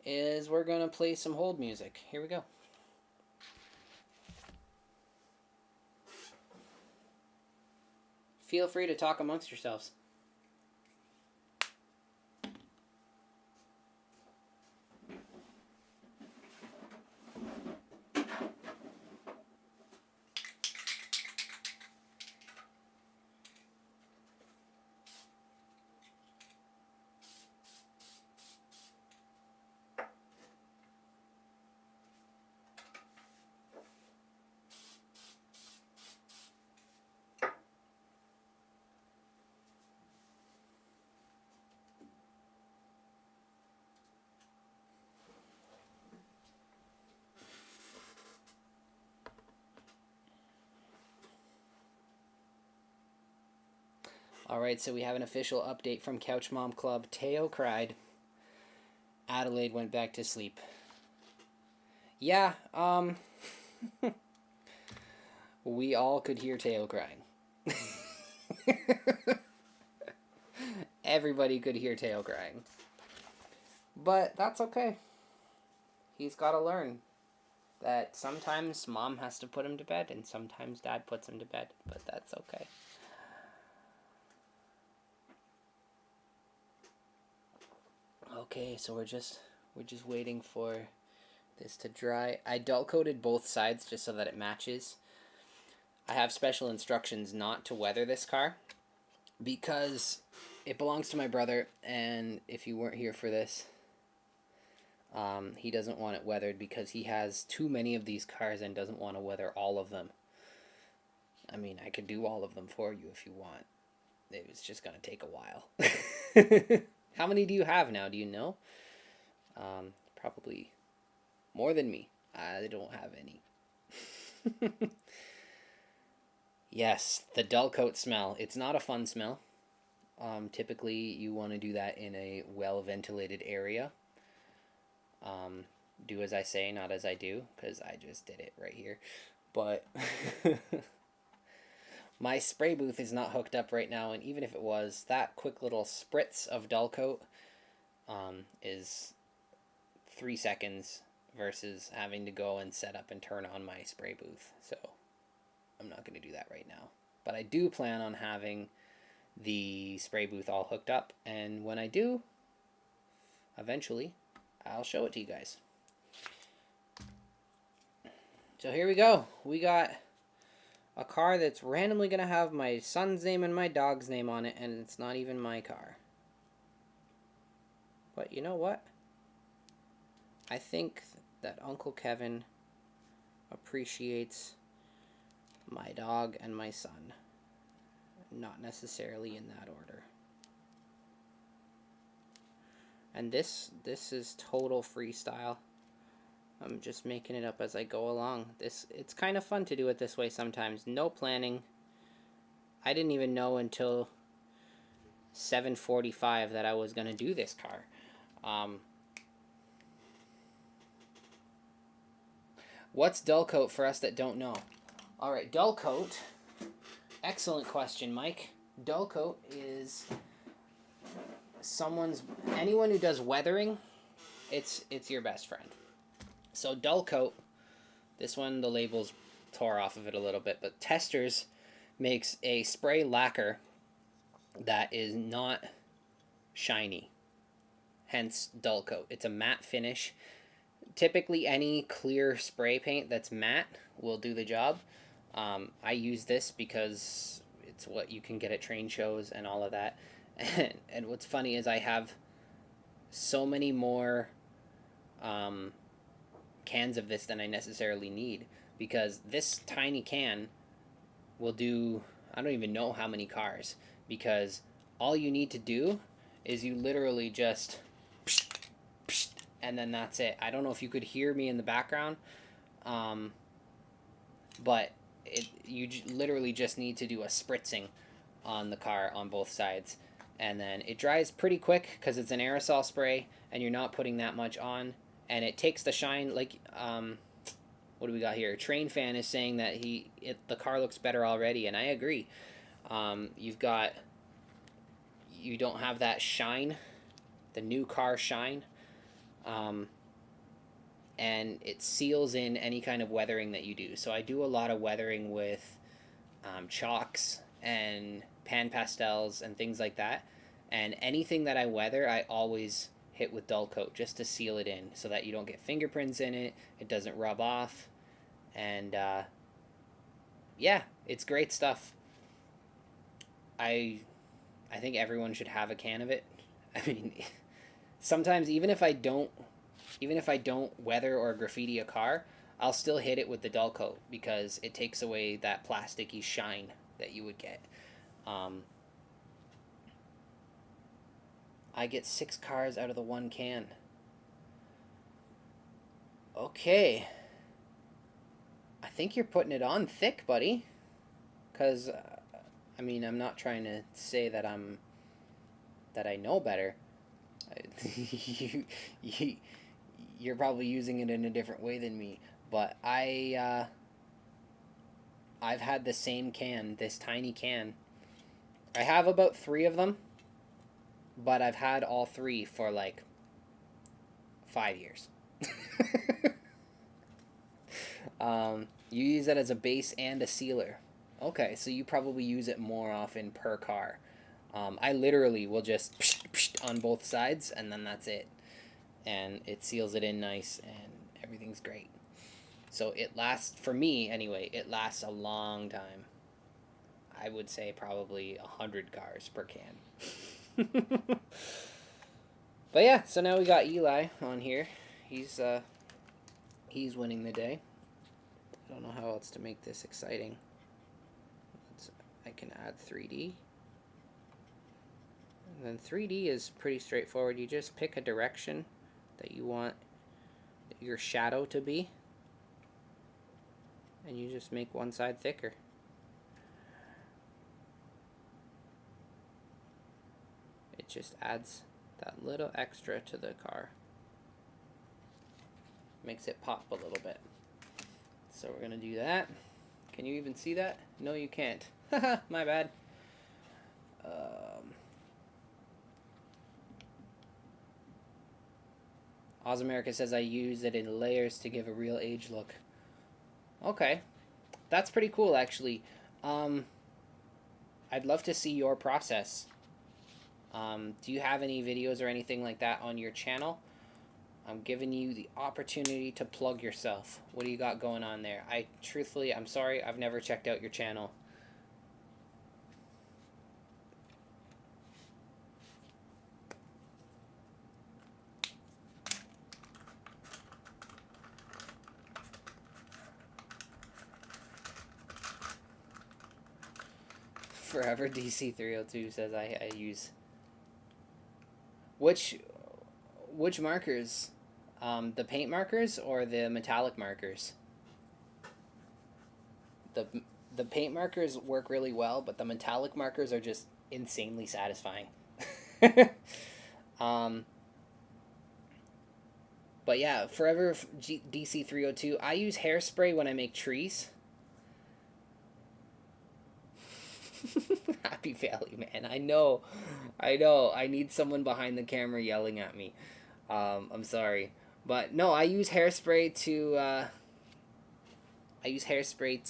is we're going to play some hold music. Here we go. Feel free to talk amongst yourselves. Alright, so we have an official update from Couch Mom Club. Teo cried. Adelaide went back to sleep. Yeah, we all could hear Teo crying. Everybody could hear Teo crying. But that's okay. He's got to learn that sometimes Mom has to put him to bed and sometimes Dad puts him to bed. But that's okay. Okay, so we're just waiting for this to dry. I dull coated both sides just so that it matches. I have special instructions not to weather this car because it belongs to my brother, and if you weren't here for this, he doesn't want it weathered because he has too many of these cars and doesn't want to weather all of them. I mean, I could do all of them for you if you want. It's just going to take a while. How many do you have now? Do you know? Probably more than me. I don't have any. Yes, the dull coat smell. It's not a fun smell. Typically, you want to do that in a well-ventilated area. Do as I say, not as I do, because I just did it right here. But My spray booth is not hooked up right now, and even if it was, that quick little spritz of dull coat is 3 seconds versus having to go and set up and turn on my spray booth. So I'm not going to do that right now. But I do plan on having the spray booth all hooked up, and when I do, eventually, I'll show it to you guys. So here we go. We got a car that's randomly going to have my son's name and my dog's name on it, and it's not even my car. But you know what? I think that Uncle Kevin appreciates my dog and my son. Not necessarily in that order. And this is total freestyle. I'm just making it up as I go along. It's kind of fun to do it this way sometimes. No planning. I didn't even know until 7:45 that I was going to do this car. What's dull coat for us that don't know? All right, dull coat. Excellent question, Mike. Dull coat is anyone who does weathering. It's your best friend. So dull coat, this one the labels tore off of it a little bit, but Testers makes a spray lacquer that is not shiny, hence dull coat. It's a matte finish. Typically any clear spray paint that's matte will do the job. I use this because it's what you can get at train shows and all of that. And what's funny is I have so many more cans of this than I necessarily need, because this tiny can will do, I don't even know how many cars, because all you need to do is you literally just and then that's it. I don't know if you could hear me in the background, but you literally just need to do a spritzing on the car on both sides, and then it dries pretty quick because it's an aerosol spray and you're not putting that much on, and it takes the shine. Like what do we got here? Train Fan is saying that the car looks better already, and I agree. You don't have that shine, the new car shine, and it seals in any kind of weathering that you do. So I do a lot of weathering with chalks and pan pastels and things like that, and anything that I weather I always hit with dull coat just to seal it in so that you don't get fingerprints in it, it doesn't rub off, and yeah, it's great stuff. I think everyone should have a can of it. I mean, sometimes even if I don't weather or graffiti a car, I'll still hit it with the dull coat because it takes away that plasticky shine that you would get. I get 6 cars out of the 1 can. Okay. I think you're putting it on thick, buddy. Because, I mean, I'm not trying to say that I know better. You're probably using it in a different way than me. But I've had the same can, this tiny can. I have about 3 of them, but I've had all 3 for like 5 years. You use it as a base and a sealer. Okay, so you probably use it more often per car. I literally will just on both sides, and then that's it. And it seals it in nice, and everything's great. So it lasts, for me anyway, it lasts a long time. I would say probably 100 cars per can. But yeah, so now we got Eli on here. He's winning the day. I don't know how else to make this exciting. I can add 3D. And then 3D is pretty straightforward. You just pick a direction that you want your shadow to be, and you just make one side thicker. It just adds that little extra to the car. Makes it pop a little bit. So we're going to do that. Can you even see that? No, you can't. My bad. Oz America says I use it in layers to give a real age look. Okay. That's pretty cool, actually. I'd love to see your process. Do you have any videos or anything like that on your channel? I'm giving you the opportunity to plug yourself. What do you got going on there? Truthfully, I'm sorry, I've never checked out your channel. Forever DC 302 says I use which markers? The paint markers or the metallic markers? The paint markers work really well, but the metallic markers are just insanely satisfying. But yeah, Forever DC 302. I use hairspray when I make trees. Happy Valley, man. I know. I need someone behind the camera yelling at me. I'm sorry. But no, I use hairspray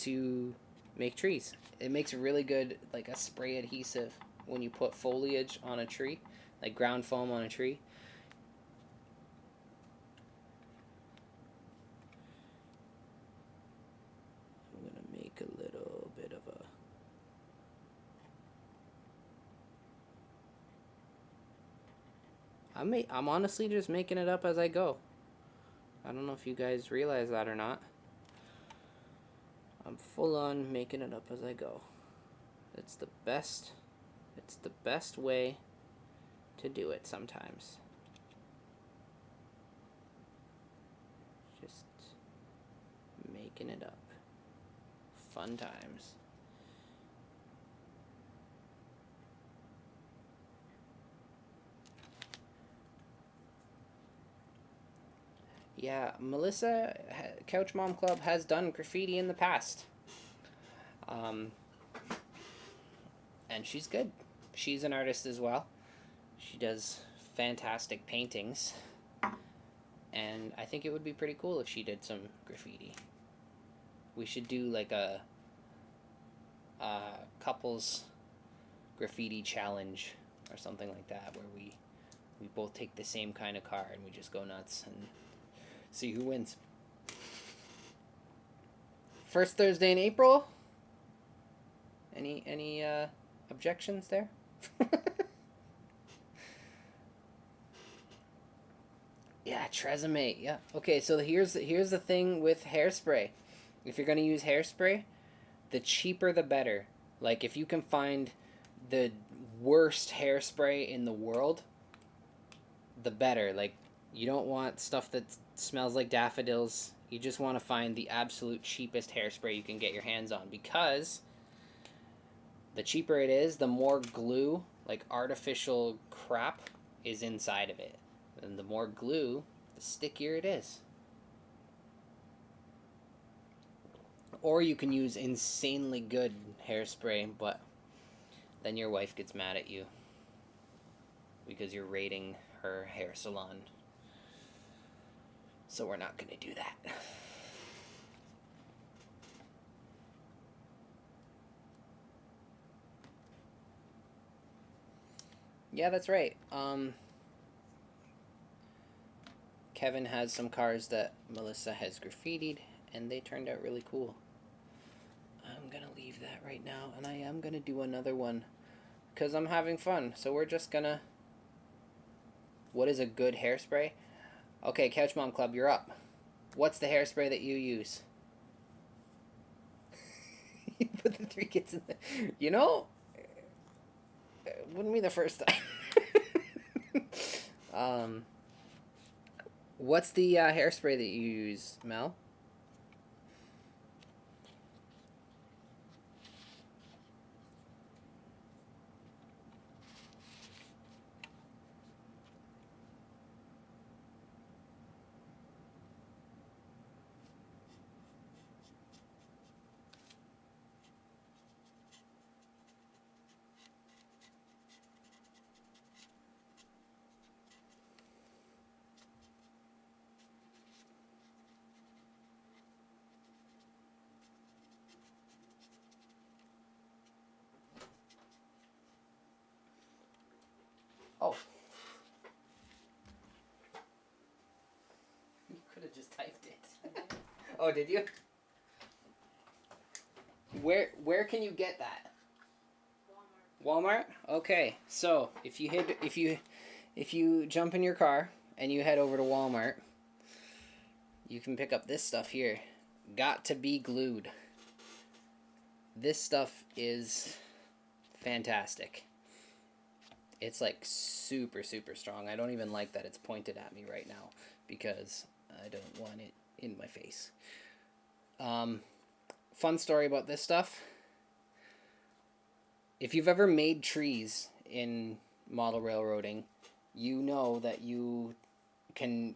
to make trees. It makes really good, like, a spray adhesive when you put foliage on a tree, like ground foam on a tree. I'm gonna make a little bit of a... I'm honestly just making it up as I go. I don't know if you guys realize that or not. I'm full on making it up as I go. It's the best way to do it sometimes. Just making it up. Fun times. Yeah, Melissa, Couch Mom Club, has done graffiti in the past. And she's good. She's an artist as well. She does fantastic paintings. And I think it would be pretty cool if she did some graffiti. We should do like a couples graffiti challenge or something like that, where we both take the same kind of car and we just go nuts and see who wins. First Thursday in April. Any objections there? Yeah, Tresemme. Yeah. Okay, so here's the thing with hairspray. If you're gonna use hairspray, the cheaper the better. Like, if you can find the worst hairspray in the world, the better. Like, you don't want stuff that smells like daffodils. You just want to find the absolute cheapest hairspray you can get your hands on, because the cheaper it is, the more glue, like artificial crap, is inside of it. And the more glue, the stickier it is. Or you can use insanely good hairspray, but then your wife gets mad at you because you're raiding her hair salon. So we're not going to do that. Yeah, that's right. Kevin has some cars that Melissa has graffitied, and they turned out really cool. I'm going to leave that right now, and I am going to do another one because I'm having fun. So we're just going to... What is a good hairspray? Okay, Couch Mom Club, you're up. What's the hairspray that you use? You put the 3 kids in there. You know, it wouldn't be the first time. What's the hairspray that you use, Mel? Oh. You could have just typed it. Oh, did you? Where can you get that? Walmart? Okay. So, if you jump in your car and you head over to Walmart, you can pick up this stuff here. Got to be glued. This stuff is fantastic. It's like super, super strong. I don't even like that it's pointed at me right now because I don't want it in my face. Fun story about this stuff. If you've ever made trees in model railroading, you know that you can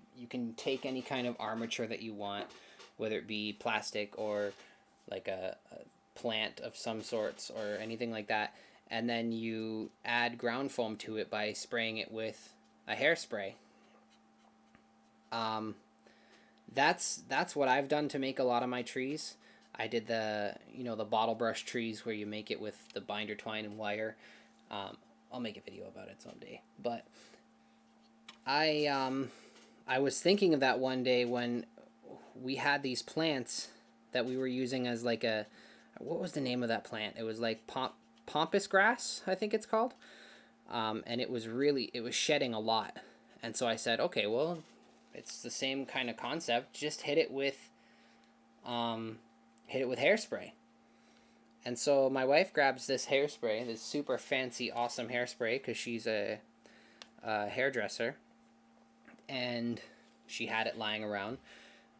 take any kind of armature that you want, whether it be plastic or like a plant of some sorts or anything like that, and then you add ground foam to it by spraying it with a hairspray. That's what I've done to make a lot of my trees. I did the bottle brush trees where you make it with the binder twine and wire. I'll make a video about it someday. But I was thinking of that one day when we had these plants that we were using as like what was the name of that plant? It was like pampas grass, I think it's called. And it was shedding a lot. And so I said, okay, well, it's the same kind of concept. Just hit it with hairspray. And so my wife grabs this hairspray, this super fancy, awesome hairspray, because she's a hairdresser. And she had it lying around.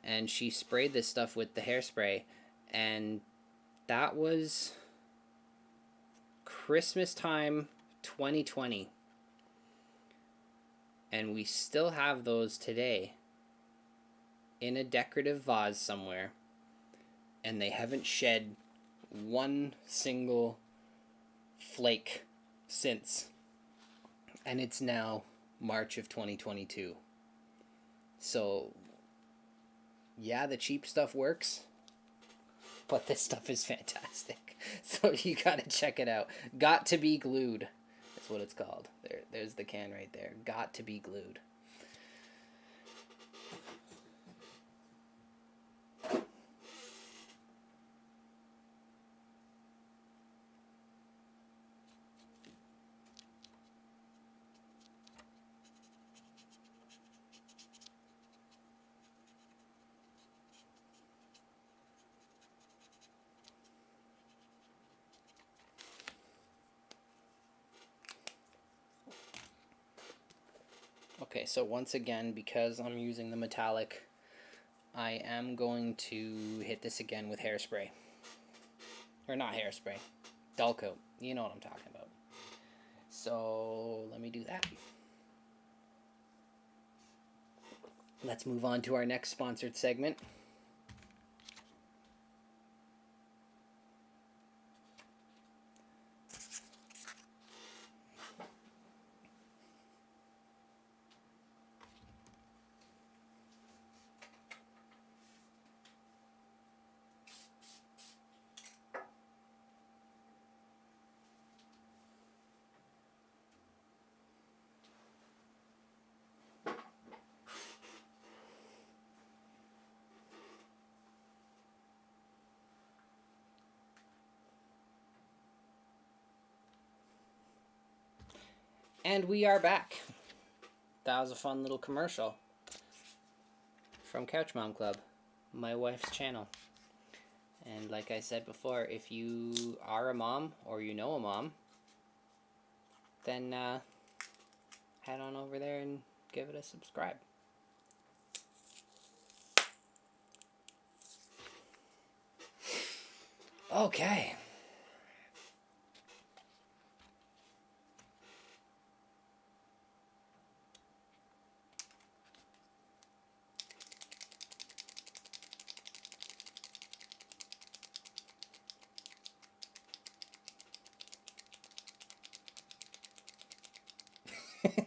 And she sprayed this stuff with the hairspray. And that was Christmas time 2020. And we still have those today in a decorative vase somewhere. And they haven't shed one single flake since. And it's now March of 2022. So, yeah, the cheap stuff works. But this stuff is fantastic. So you gotta check it out. Got to be glued. That's what it's called. There's the can right there. Got to be glued. Okay, so once again, because I'm using the metallic, I am going to hit this again with hairspray. Or not hairspray, DaveCo. You know what I'm talking about. So let me do that. Let's move on to our next sponsored segment. And we are back. That was a fun little commercial from Couch Mom Club, my wife's channel. And like I said before, if you are a mom or you know a mom, then head on over there and give it a subscribe. Okay.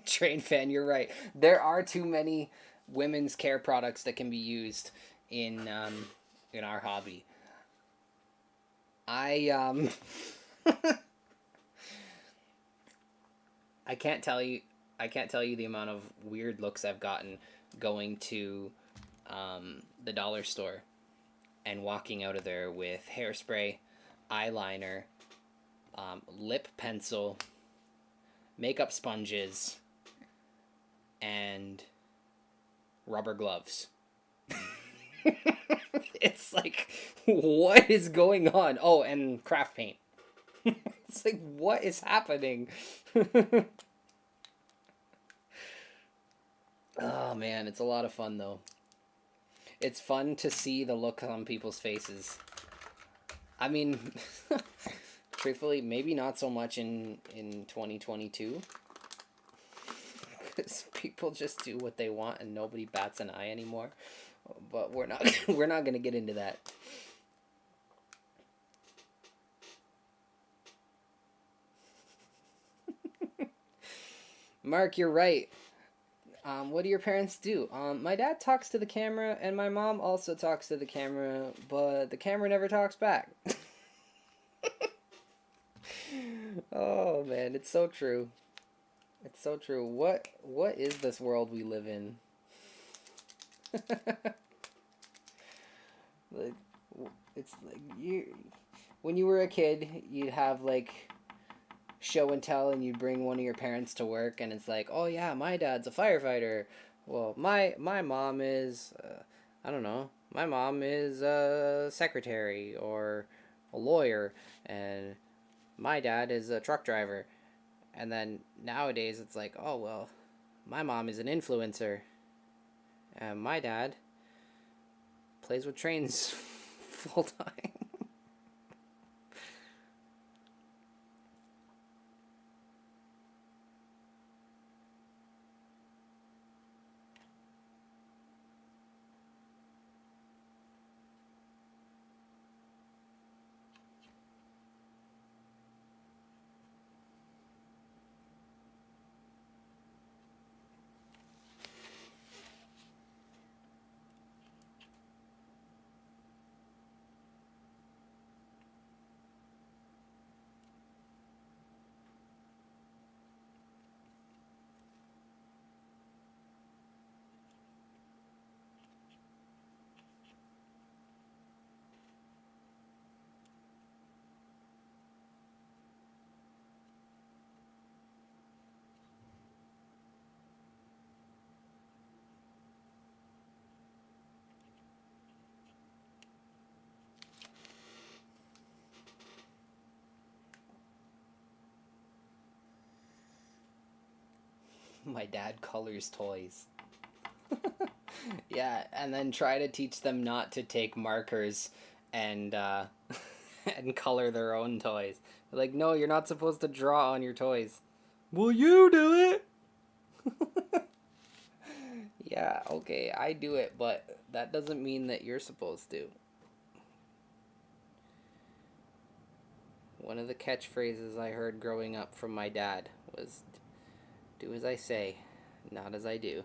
Train fan, you're right. There are too many women's care products that can be used in our hobby. I can't tell you I can't tell you the amount of weird looks I've gotten going to the dollar store and walking out of there with hairspray, eyeliner, lip pencil, makeup sponges, and rubber gloves. It's like, what is going on? Oh, and craft paint. It's like, what is happening? Oh man, it's a lot of fun though. It's fun to see the look on people's faces. I mean, truthfully, maybe not so much in 2022. Because people just do what they want and nobody bats an eye anymore. But we're not going to get into that. Mark, you're right. What do your parents do? My dad talks to the camera, and my mom also talks to the camera, but the camera never talks back. Oh man, it's so true. It's so true. What is this world we live in? Like, it's like when you were a kid, you'd have like show and tell, and you'd bring one of your parents to work, and it's like, oh yeah, my dad's a firefighter. Well, my mom is, I don't know, my mom is a secretary or a lawyer, and my dad is a truck driver. And then nowadays it's like, oh well, my mom is an influencer, and my dad plays with trains full time. My dad colors toys. Yeah, and then try to teach them not to take markers and and color their own toys. Like, no, you're not supposed to draw on your toys. Well, you do it. Yeah, okay, I do it, but that doesn't mean that you're supposed to. One of the catchphrases I heard growing up from my dad was, do as I say, not as I do.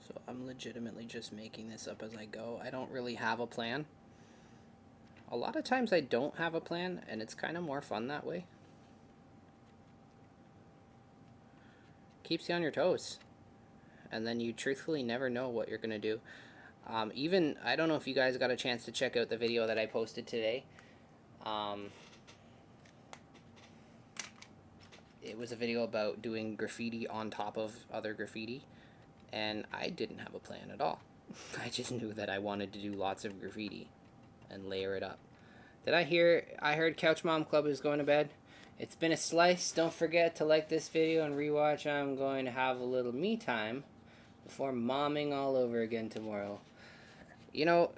So I'm legitimately just making this up as I go. I don't really have a plan. A lot of times I don't have a plan, and it's kind of more fun that way. Keeps you on your toes. And then you truthfully never know what you're going to do. Even, I don't know if you guys got a chance to check out the video that I posted today. It was a video about doing graffiti on top of other graffiti. And I didn't have a plan at all. I just knew that I wanted to do lots of graffiti and layer it up. I heard Couch Mom Club is going to bed. It's been a slice. Don't forget to like this video and rewatch. I'm going to have a little me time before momming all over again tomorrow. You know,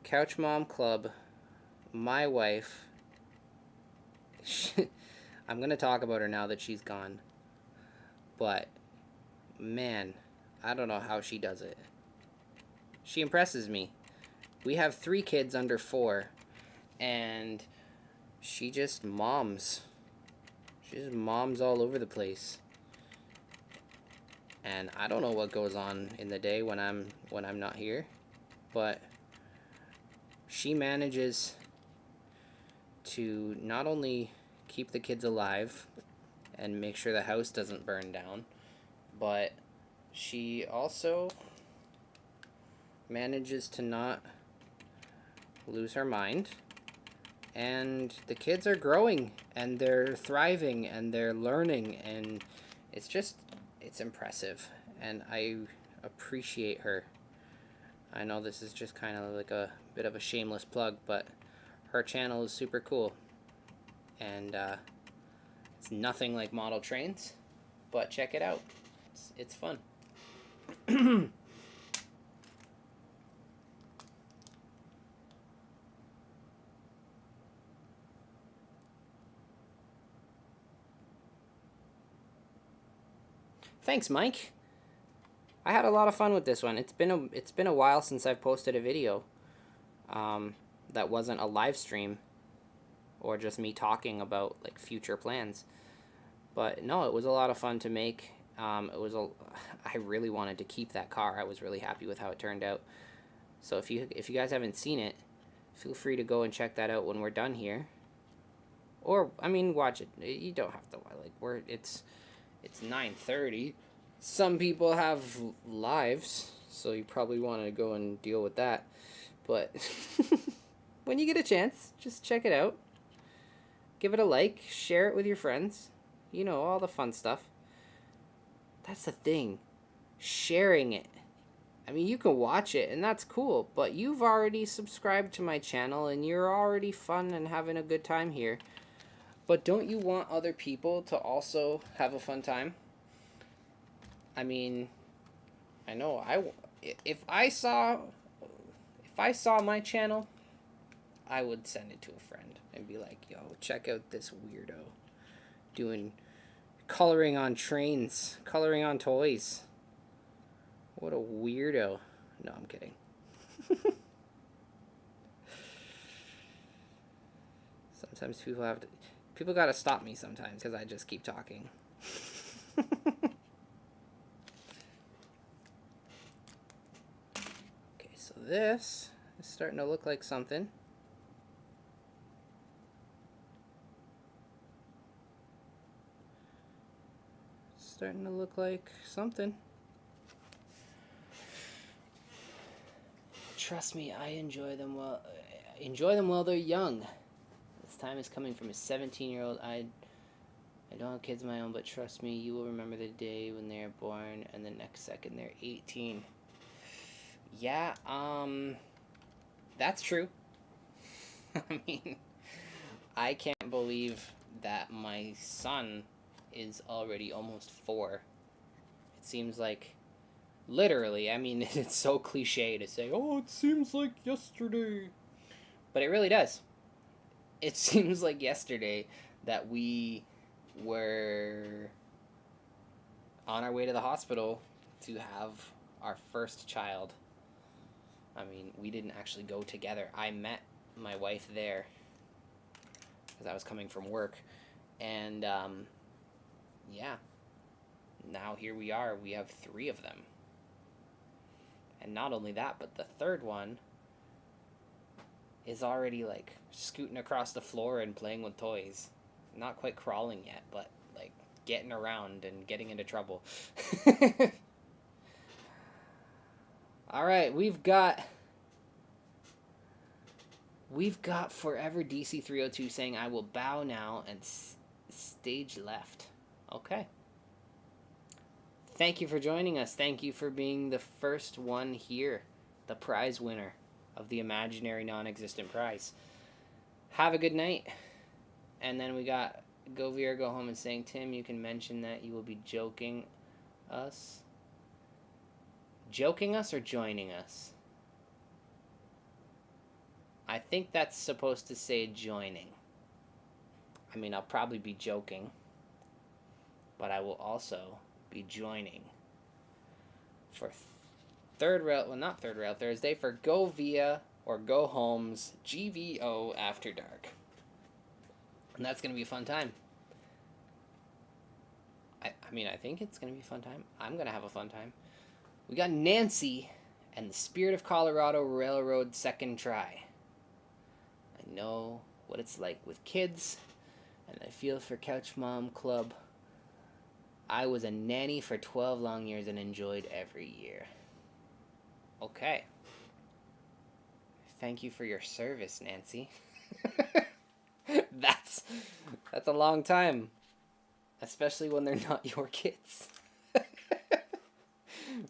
Couch Mom Club, my wife, I'm going to talk about her now that she's gone. But, man, I don't know how she does it. She impresses me. We have 3 kids under 4, and she just moms. She just moms all over the place. And I don't know what goes on in the day when I'm not here, but she manages to not only keep the kids alive and make sure the house doesn't burn down, but she also manages to not lose her mind. And the kids are growing, and they're thriving, and they're learning, and it's impressive, and I appreciate her. I know this is just kind of like a bit of a shameless plug, but her channel is super cool, and it's nothing like model trains, but check it out. It's fun. Thanks, Mike. I had a lot of fun with this one. It's been a while since I've posted a video that wasn't a live stream or just me talking about like future plans. But no, it was a lot of fun to make. I really wanted to keep that car. I was really happy with how it turned out. So if you guys haven't seen it, feel free to go and check that out when we're done here. Or I mean, watch it. You don't have to like it's 9:30. Some people have lives, so you probably want to go and deal with that. But when you get a chance, just check it out. Give it a like, share it with your friends. You know, all the fun stuff. That's the thing. Sharing it. I mean, you can watch it, and that's cool, but you've already subscribed to my channel, and you're already fun and having a good time here. But don't you want other people to also have a fun time? I mean, I know if I saw my channel, I would send it to a friend and be like, "Yo, check out this weirdo doing coloring on trains, coloring on toys. What a weirdo." No, I'm kidding. Sometimes people gotta stop me sometimes because I just keep talking. Okay, so this is starting to look like something. Starting to look like something. Trust me, I enjoy them while they're young. This time is coming from a 17-year-old. I don't have kids of my own, but trust me, you will remember the day when they're born and the next second they're 18. Yeah, that's true. I mean, I can't believe that my son is already almost 4. It seems like, literally, I mean, it's so cliche to say, "Oh, it seems like yesterday." But it really does. It seems like yesterday that we were on our way to the hospital to have our first child. I mean, we didn't actually go together. I met my wife there because I was coming from work. And, yeah, now here we are. We have 3 of them. And not only that, but the third one is already like scooting across the floor and playing with toys. Not quite crawling yet, but like getting around and getting into trouble. All right, we've got Forever DC 302 saying, "I will bow now," and stage left. Okay. Thank you for joining us. Thank you for being the first one here, the prize winner of the imaginary non-existent prize. Have a good night. And then we got Go Veer, Go Home and saying, "Tim, you can mention that you will be joking us." Joking us or joining us? I think that's supposed to say joining. I mean, I'll probably be joking, but I will also be joining for not Third Rail Thursday, for Go Via or Go Home's GVO After Dark. And that's going to be a fun time. I mean, I think it's going to be a fun time. I'm going to have a fun time. We got Nancy and the Spirit of Colorado Railroad second try. I know what it's like with kids, and I feel for Couch Mom Club. I was a nanny for 12 long years and enjoyed every year. Okay. Thank you for your service, Nancy. That's a long time. Especially when they're not your kids.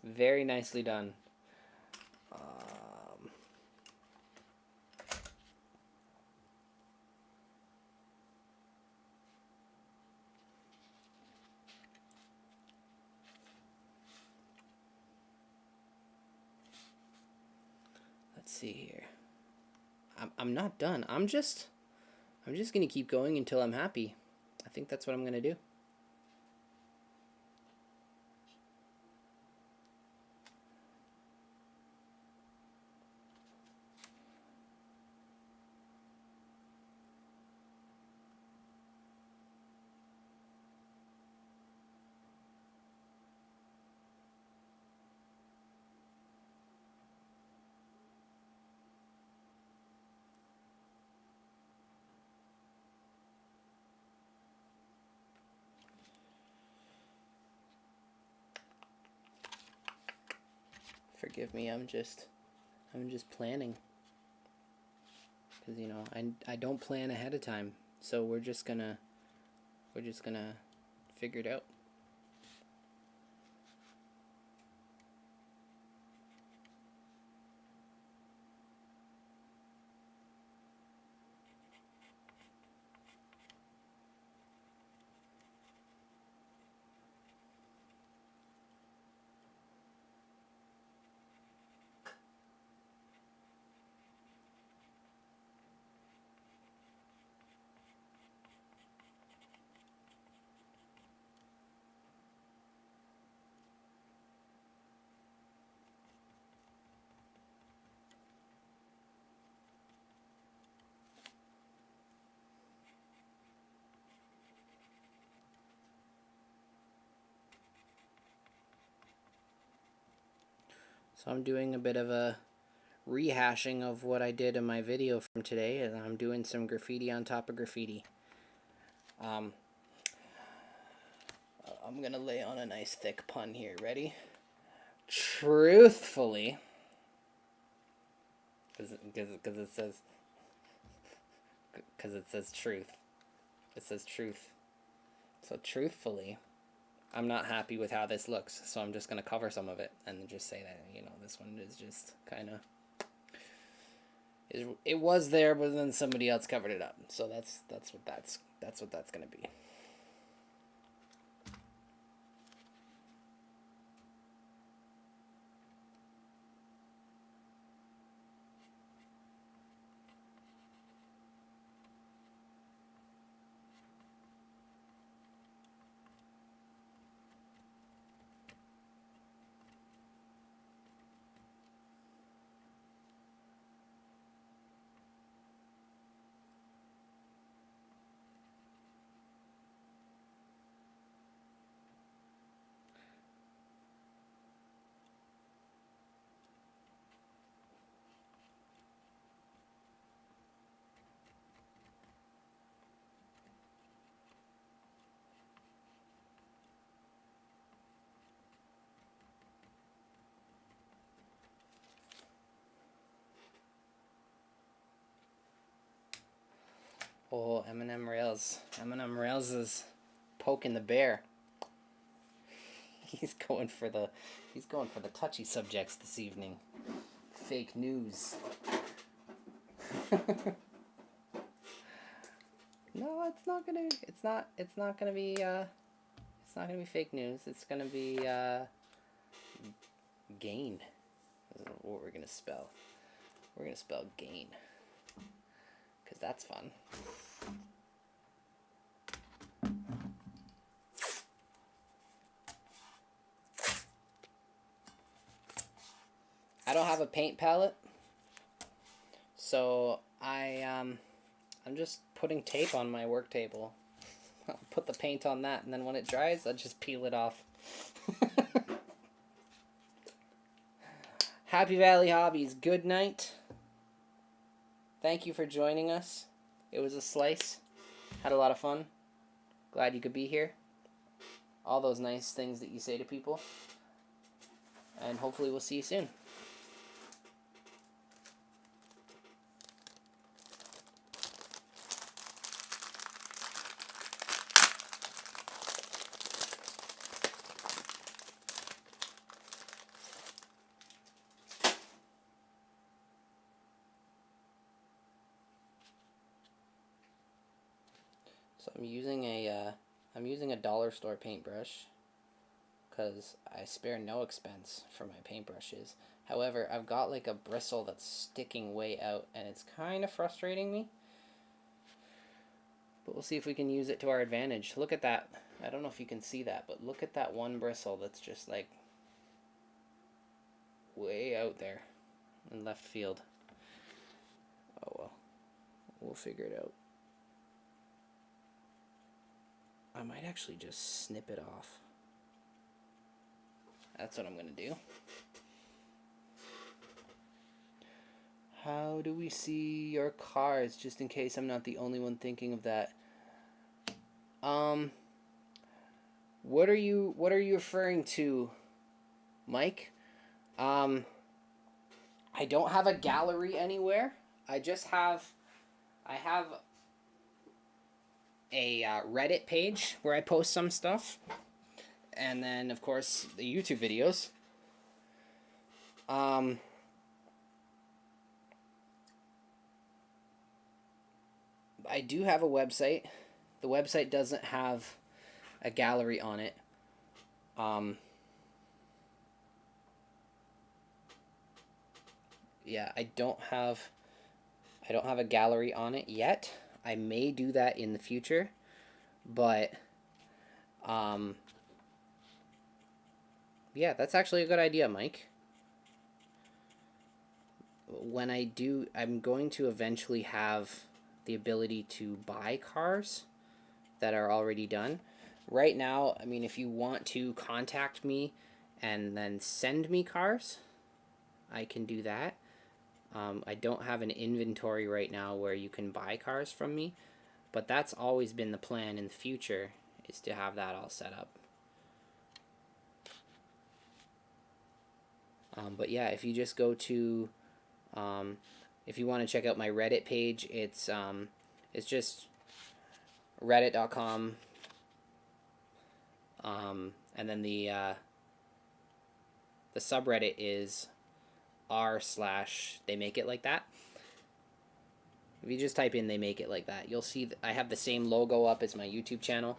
Very nicely done. Let's see here. I'm not done. I'm just gonna keep going until I'm happy. I think that's what I'm gonna do. Forgive me, I'm just planning. Because, you know, I don't plan ahead of time. So we're just gonna figure it out. So I'm doing a bit of a rehashing of what I did in my video from today, and I'm doing some graffiti on top of graffiti. I'm gonna lay on a nice thick pun here. Ready? Truthfully, because it says truth. It says truth. So truthfully, I'm not happy with how this looks, so I'm just going to cover some of it and just say that, you know, this one is just kind of... It was there, but then somebody else covered it up. So that's what that's going to be. Oh, M&M Rails. M&M Rails is poking the bear. He's going for the touchy subjects this evening. Fake news. No, it's not gonna be fake news. It's gonna be gain. This is what we're gonna spell. We're gonna spell gain, because that's fun. I don't have a paint palette, so I'm just putting tape on my work table. I'll put the paint on that, and then when it dries, I'll just peel it off. Happy Valley Hobbies, good night. Thank you for joining us. It was a slice. Had a lot of fun. Glad you could be here. All those nice things that you say to people. And hopefully we'll see you soon. So I'm using a dollar store paintbrush because I spare no expense for my paintbrushes. However, I've got like a bristle that's sticking way out, and it's kind of frustrating me. But we'll see if we can use it to our advantage. Look at that. I don't know if you can see that, but look at that one bristle that's just like way out there in left field. Oh well, we'll figure it out. I might actually just snip it off. That's what I'm going to do. How do we see your cars, just in case I'm not the only one thinking of that? What are you referring to, Mike? I don't have a gallery anywhere. I have a Reddit page where I post some stuff, and then of course the YouTube videos. I do have a website. The website doesn't have a gallery on it. Yeah, I don't have a gallery on it yet. I may do that in the future, but yeah, that's actually a good idea, Mike. When I do, I'm going to eventually have the ability to buy cars that are already done. Right now, I mean, if you want to contact me and then send me cars, I can do that. I don't have an inventory right now where you can buy cars from me, but that's always been the plan in the future, is to have that all set up. But yeah, if you just go to, if you want to check out my Reddit page, it's just reddit.com, and then the subreddit is r/theymakeitlikethat. If you just type in "they make it like that," you'll see I have the same logo up as my YouTube channel,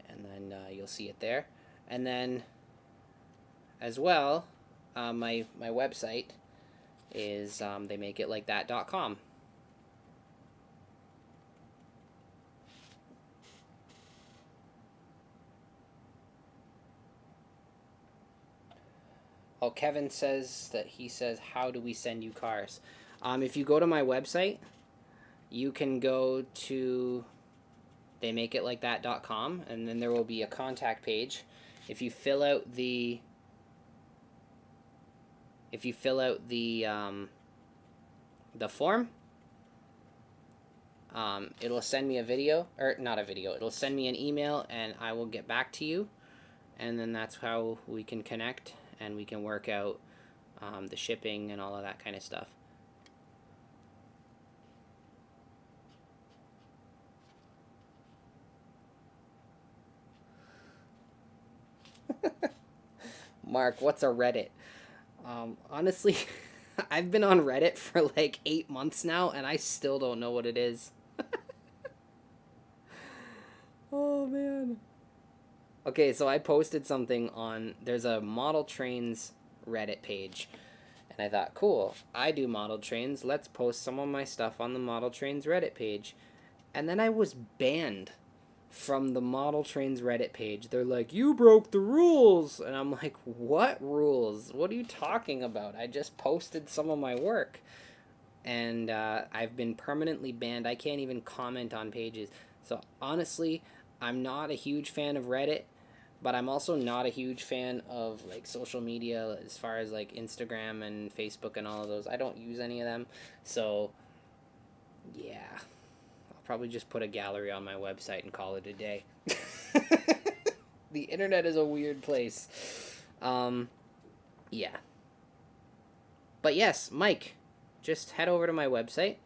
and then you'll see it there. And then as well, my website is theymakeitlikethat.com. Oh, Kevin says that how do we send you cars? If you go to my website, you can go to theymakeitlikethat.com, and then there will be a contact page. If you fill out the form, it'll send me a video, or not a video, it'll send me an email, and I will get back to you, and then that's how we can connect, and we can work out the shipping and all of that kind of stuff. Mark, what's a Reddit? Honestly, I've been on Reddit for like 8 months now, and I still don't know what it is. Oh, man. Okay, so I posted something on... There's a model trains Reddit page. And I thought, cool, I do model trains. Let's post some of my stuff on the model trains Reddit page. And then I was banned from the model trains Reddit page. They're like, you broke the rules. And I'm like, what rules? What are you talking about? I just posted some of my work. And I've been permanently banned. I can't even comment on pages. So honestly, I'm not a huge fan of Reddit, but I'm also not a huge fan of like social media as far as like Instagram and Facebook and all of those. I don't use any of them. So yeah, I'll probably just put a gallery on my website and call it a day. The internet is a weird place. Yeah. But yes, Mike, just head over to my website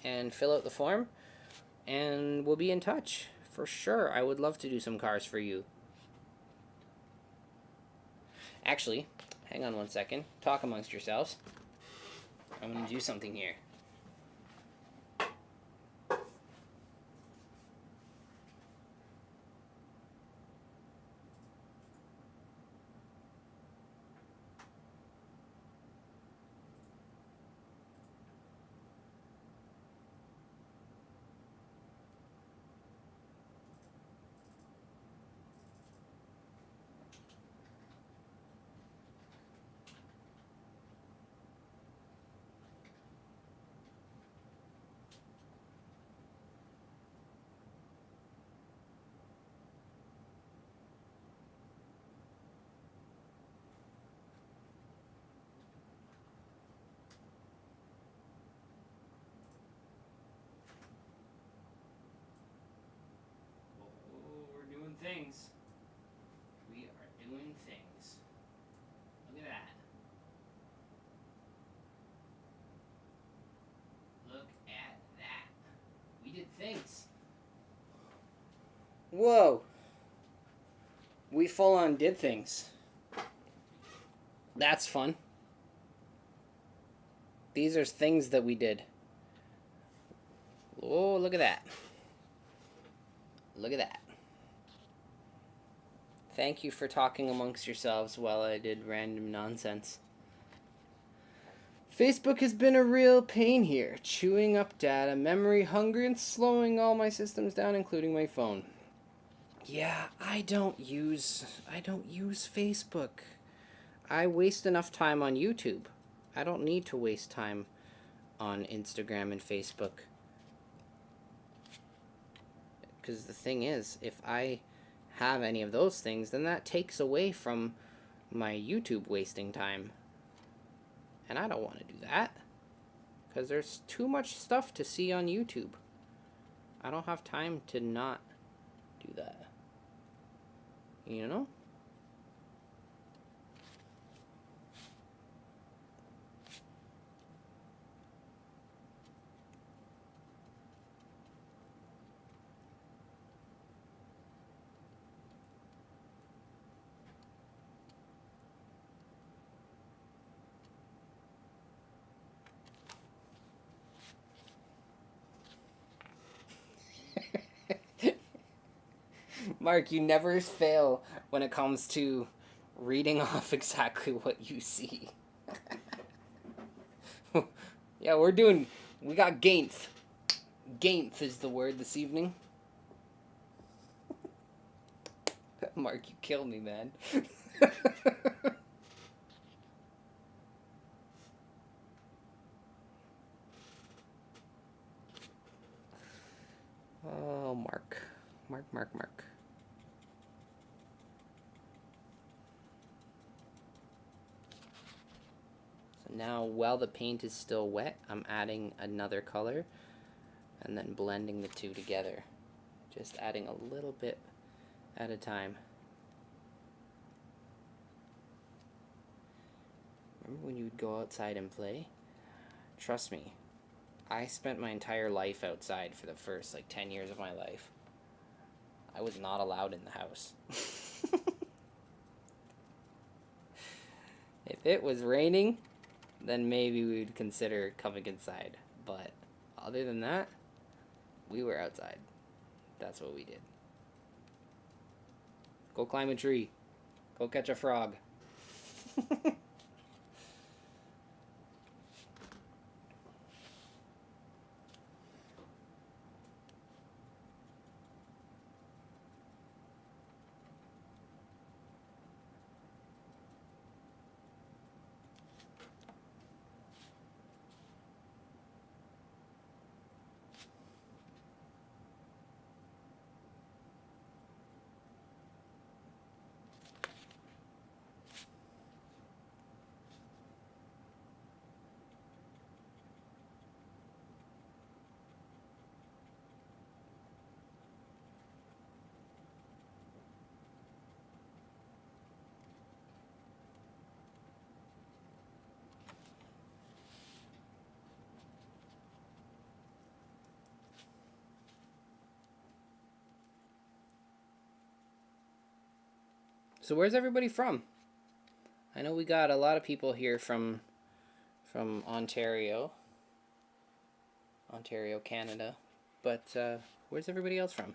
and fill out the form, and we'll be in touch. For sure, I would love to do some cars for you. Actually, hang on one second. Talk amongst yourselves. I'm going to do something here. Things. We are doing things. Look at that. Look at that. We did things. Whoa. We full on did things. That's fun. These are things that we did. Oh, look at that. Look at that. Thank you for talking amongst yourselves while I did random nonsense. Facebook has been a real pain here, chewing up data, memory hungry, and slowing all my systems down, including my phone. Yeah, I don't use Facebook. I waste enough time on YouTube. I don't need to waste time on Instagram and Facebook. Because the thing is, if I have any of those things, then that takes away from my YouTube wasting time. And I don't want to do that. Because there's too much stuff to see on YouTube. I don't have time to not do that. You know? Mark, you never fail when it comes to reading off exactly what you see. Yeah, we got gainth. Gainth is the word this evening. Mark, you kill me, man. Oh, Mark. Mark. So now, while the paint is still wet, I'm adding another color and then blending the two together. Just adding a little bit at a time. Remember when you would go outside and play? Trust me, I spent my entire life outside for the first 10 years of my life. I was not allowed in the house. If it was raining, then maybe we would consider coming inside. But other than that, we were outside. That's what we did. Go climb a tree. Go catch a frog. So where's everybody from? I know we got a lot of people here from Ontario, Canada, but where's everybody else from?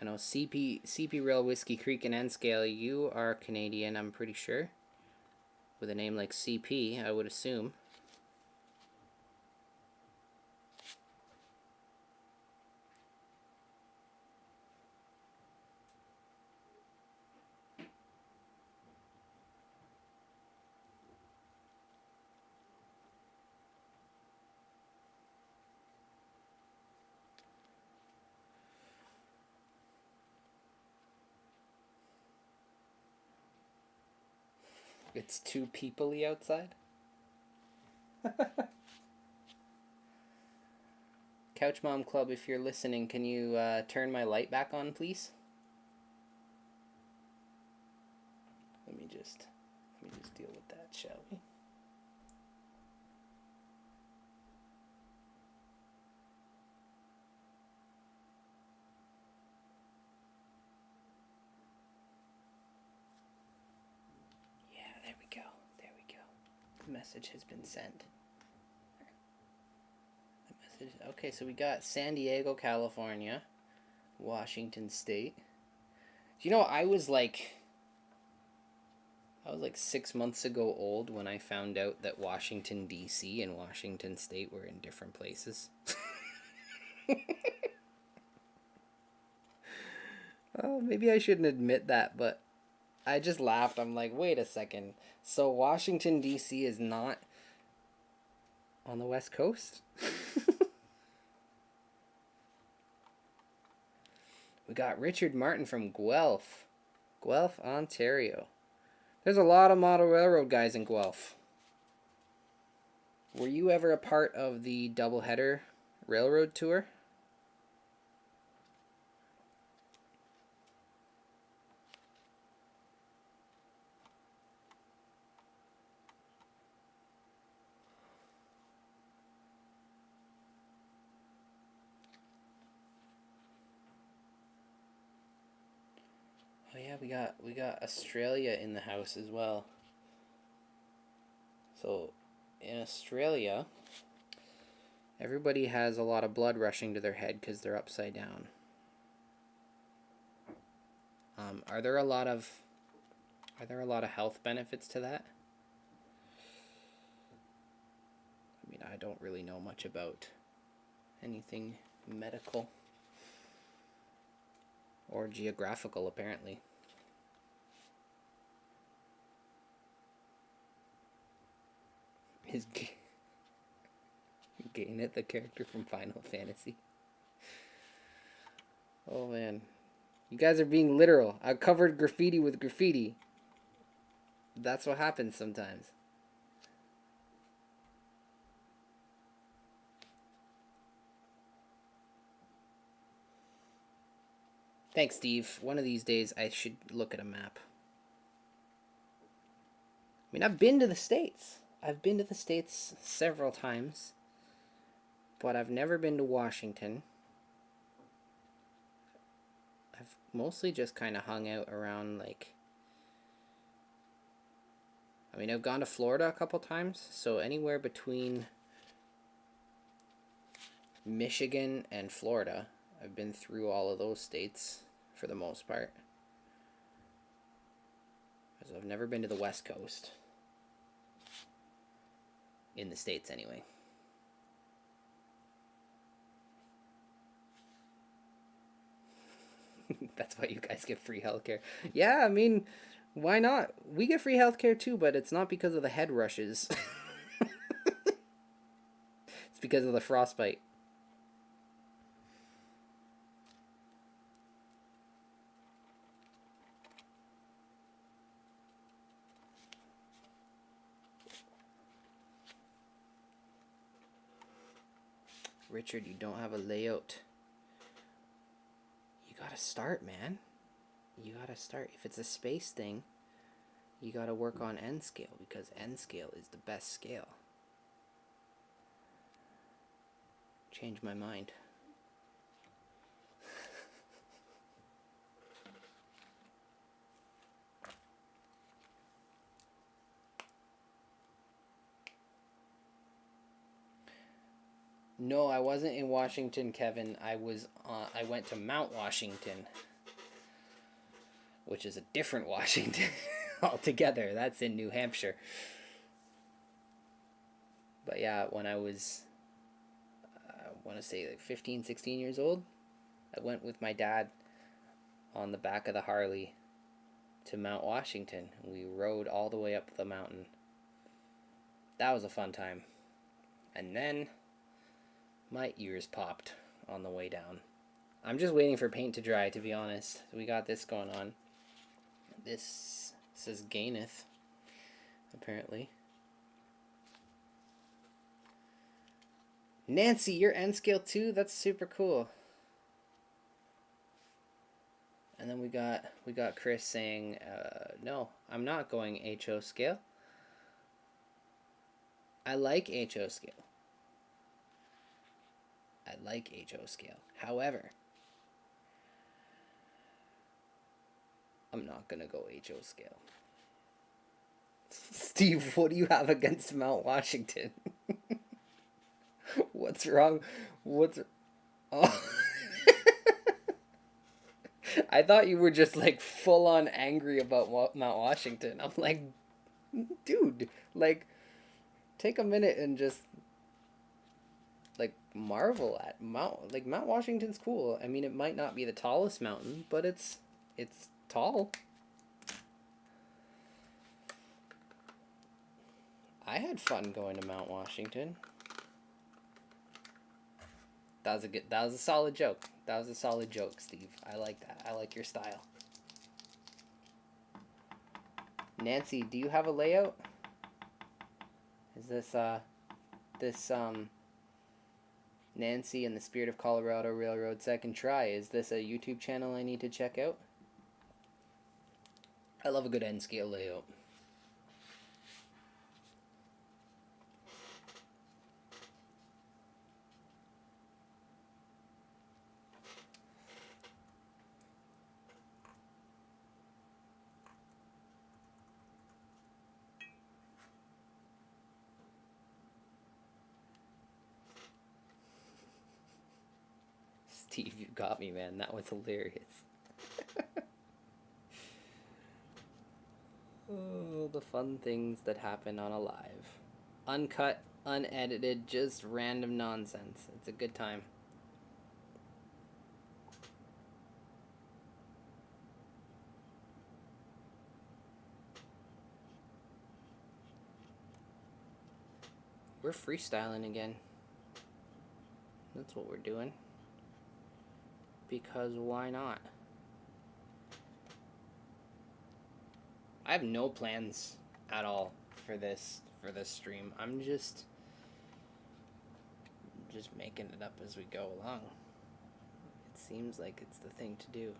I know CP Rail Whiskey Creek and N-Scale, you are Canadian, I'm pretty sure. With a name like CP, I would assume. It's too people-y outside. Couch Mom Club, if you're listening, can you turn my light back on, please? Let me just deal with that, shall we? Yeah, there we go. There we go. The message has been sent. Okay, so we got San Diego, California, Washington State. Do you know, I was like 6 months ago old when I found out that Washington, D.C. and Washington State were in different places. Oh, maybe I shouldn't admit that, but I just laughed. I'm like, wait a second. So Washington, D.C. is not on the West Coast? We got Richard Martin from Guelph, Ontario. There's a lot of model railroad guys in Guelph. Were you ever a part of the doubleheader railroad tour? Oh yeah, we got Australia in the house as well. So in Australia, everybody has a lot of blood rushing to their head because they're upside down. Are there a lot of health benefits to that? I mean, I don't really know much about anything medical or geographical, apparently. Is Gainet the character from Final Fantasy? Oh man, you guys are being literal. I covered graffiti with graffiti. That's what happens sometimes. Thanks, Steve. One of these days I should look at a map. I mean, I've been to the States. I've been to the States several times, but I've never been to Washington. I've mostly just kind of hung out around, like, I mean, I've gone to Florida a couple times, so anywhere between Michigan and Florida, I've been through all of those states for the most part. So I've never been to the West Coast. In the States, anyway. That's why you guys get free healthcare. Yeah, I mean, why not? We get free healthcare too, but it's not because of the head rushes. It's because of the frostbite. Richard, you don't have a layout. You gotta start, man. You gotta start. If it's a space thing, you gotta work on N scale, because N scale is the best scale. Change my mind. No, I wasn't in Washington, Kevin. I went to Mount Washington, which is a different Washington altogether. That's in New Hampshire. But yeah, when I was, I want to say like 15, 16 years old, I went with my dad on the back of the Harley to Mount Washington. We rode all the way up the mountain. That was a fun time. And then my ears popped on the way down. I'm just waiting for paint to dry, to be honest. We got this going on. This says gaineth, apparently. Nancy, you're N scale too? That's super cool. And then we got Chris saying, no, I'm not going HO scale. I like HO scale. I like HO scale. However, I'm not going to go HO scale. Steve, what do you have against Mount Washington? What's wrong? Oh. I thought you were just like full on angry about Mount Washington. I'm like, dude, like, take a minute and just like marvel at Mount Washington's cool. I mean, it might not be the tallest mountain, but it's tall. I had fun going to Mount Washington. That was a solid joke. That was a solid joke, Steve. I like that. I like your style. Nancy, do you have a layout? Is this Nancy and the Spirit of Colorado Railroad Second Try? Is this a YouTube channel I need to check out? I love a good N scale layout. Steve, you got me, man. That was hilarious. Oh, the fun things that happen on a live. Uncut, unedited, just random nonsense. It's a good time. We're freestyling again. That's what we're doing. Because why not? I have no plans at all for this stream. I'm just making it up as we go along. It seems like it's the thing to do.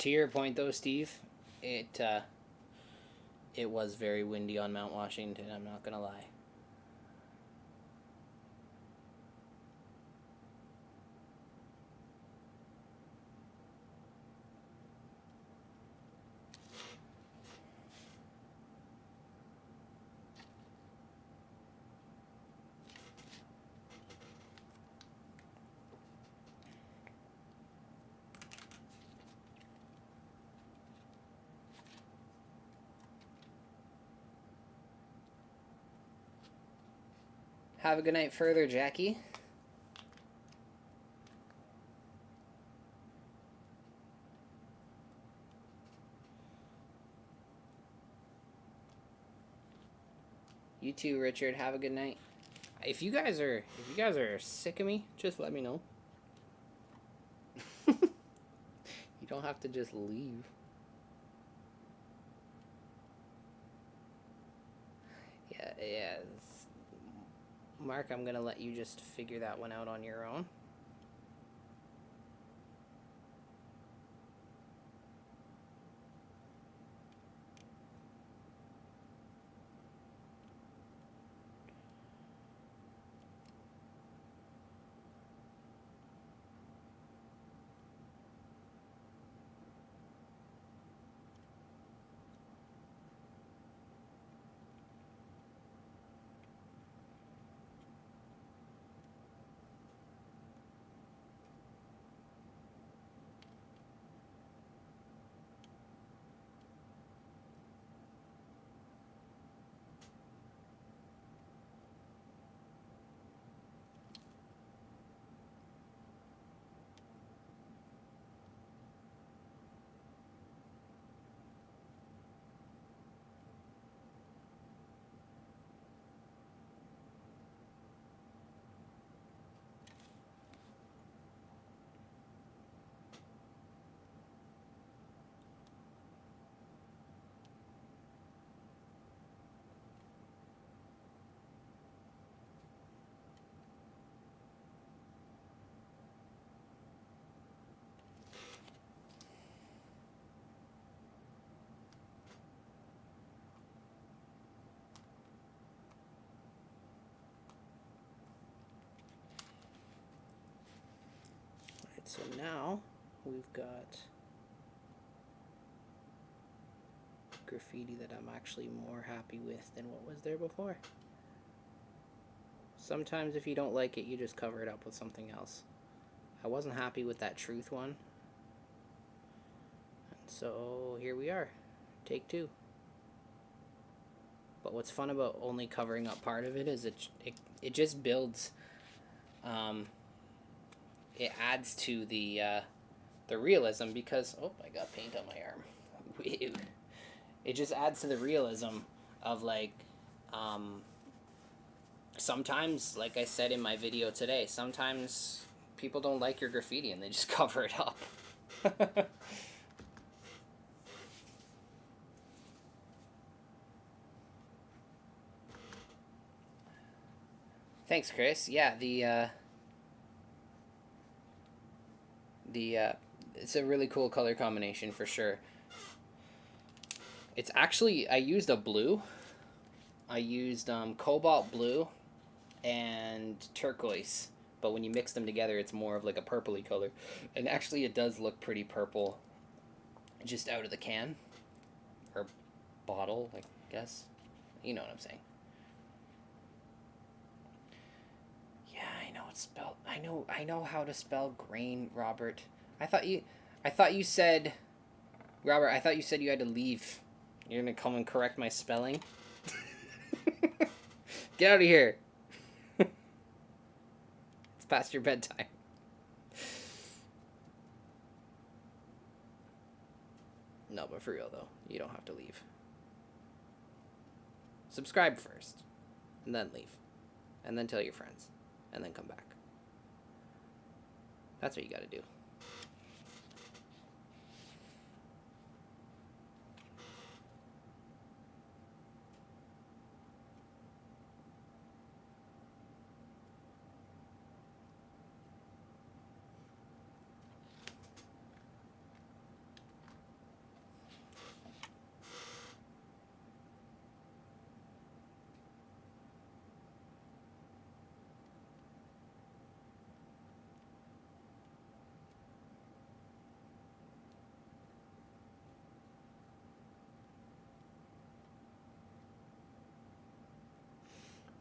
To your point, though, Steve, it was very windy on Mount Washington, I'm not gonna lie. Have a good night further, Jackie. You too, Richard. Have a good night. If you guys are sick of me, just let me know. You don't have to just leave. Yeah. Mark, I'm gonna let you just figure that one out on your own. So now we've got graffiti that I'm actually more happy with than what was there before. Sometimes if you don't like it, you just cover it up with something else. I wasn't happy with that truth one. And so here we are, take 2. But what's fun about only covering up part of it is it just builds, it adds to the realism, because, oh, I got paint on my arm. It just adds to the realism of, like, sometimes, like I said in my video today, sometimes people don't like your graffiti and they just cover it up. Thanks, Chris. Yeah, it's a really cool color combination for sure. It's actually, I used a blue. I used cobalt blue and turquoise, but when you mix them together, it's more of like a purpley color. And actually, it does look pretty purple just out of the can or bottle, I guess. You know what I'm saying. Yeah, I know it's spelled. I know how to spell grain, Robert. I thought you said, Robert, I thought you said you had to leave. You're gonna come and correct my spelling? Get out of here. It's past your bedtime. No, but for real though, you don't have to leave. Subscribe first, and then leave. And then tell your friends, and then come back. That's what you gotta do.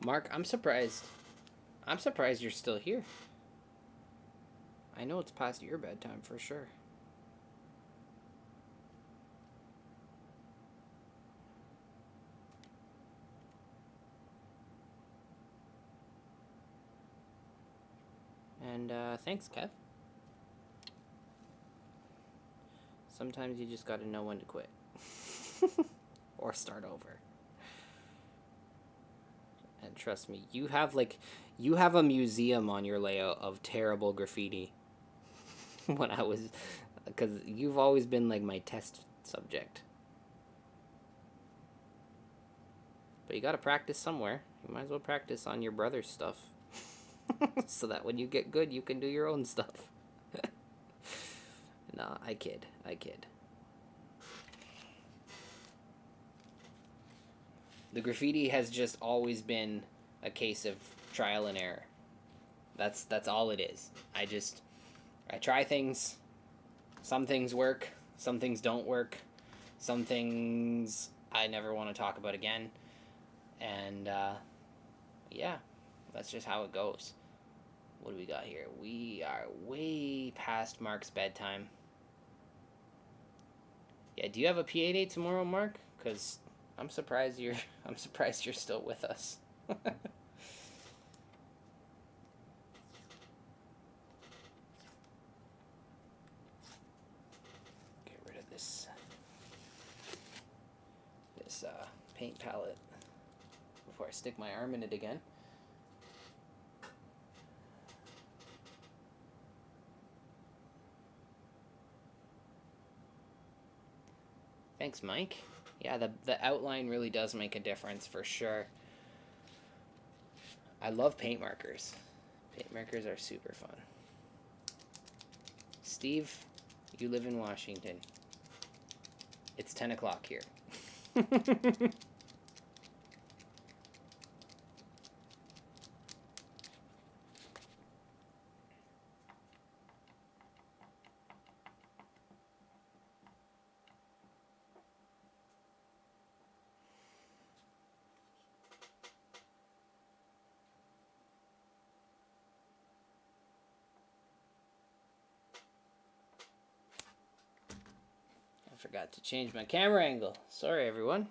Mark, I'm surprised. I'm surprised you're still here. I know it's past your bedtime for sure. And thanks, Kev. Sometimes you just gotta know when to quit. Or start over. And trust me, you have a museum on your layout of terrible graffiti. Because you've always been like my test subject. But you gotta practice somewhere. You might as well practice on your brother's stuff. So that when you get good, you can do your own stuff. Nah, I kid. The graffiti has just always been a case of trial and error. That's all it is. I try things. Some things work. Some things don't work. Some things I never want to talk about again. And yeah, that's just how it goes. What do we got here? We are way past Mark's bedtime. Yeah, do you have a PA date tomorrow, Mark? Because I'm surprised you're still with us. Get rid of this paint palette before I stick my arm in it again. Thanks, Mike. Yeah, the outline really does make a difference for sure. I love paint markers. Paint markers are super fun. Steve, you live in Washington. It's 10 o'clock here. I forgot to change my camera angle. Sorry, everyone.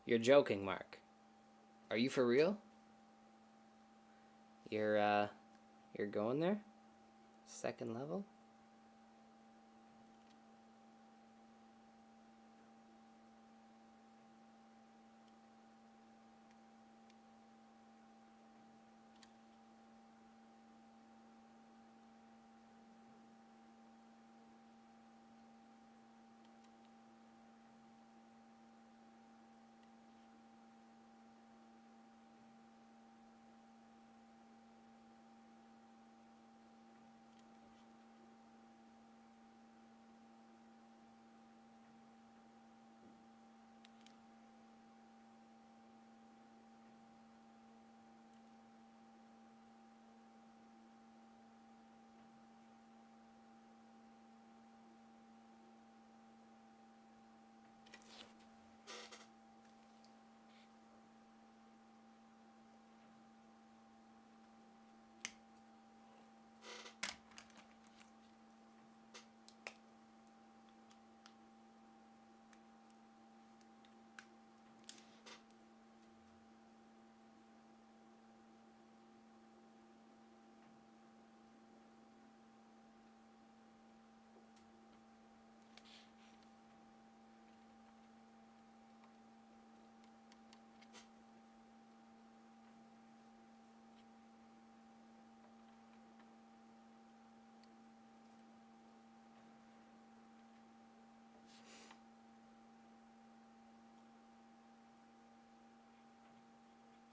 You're joking, Mark. Are you for real? You're going there? Second level?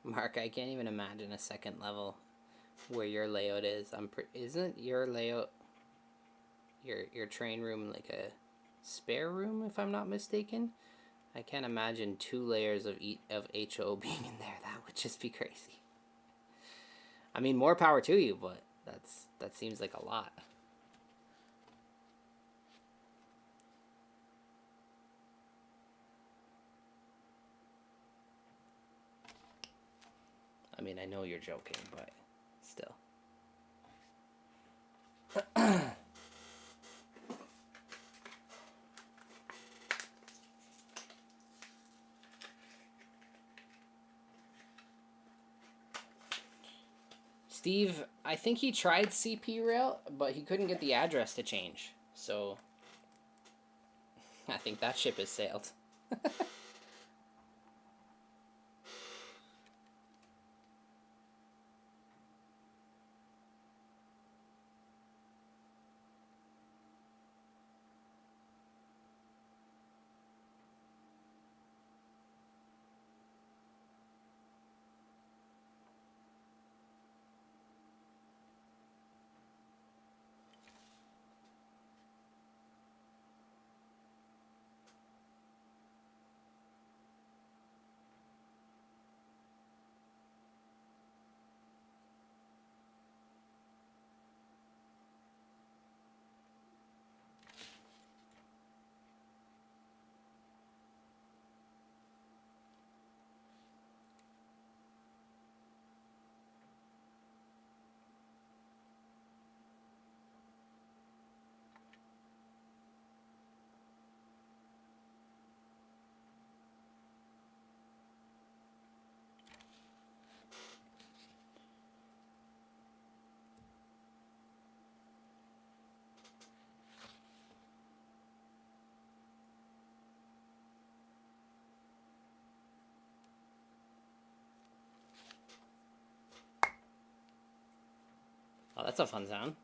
Mark, I can't even imagine a second level where your layout is. Isn't your layout your train room like a spare room, if I'm not mistaken? I can't imagine 2 layers of HO being in there. That would just be crazy. I mean, more power to you, but that seems like a lot. mean, I know you're joking, but still. Steve, I think he tried CP Rail, but he couldn't get the address to change. So I think that ship has sailed. Oh, that's a fun sound.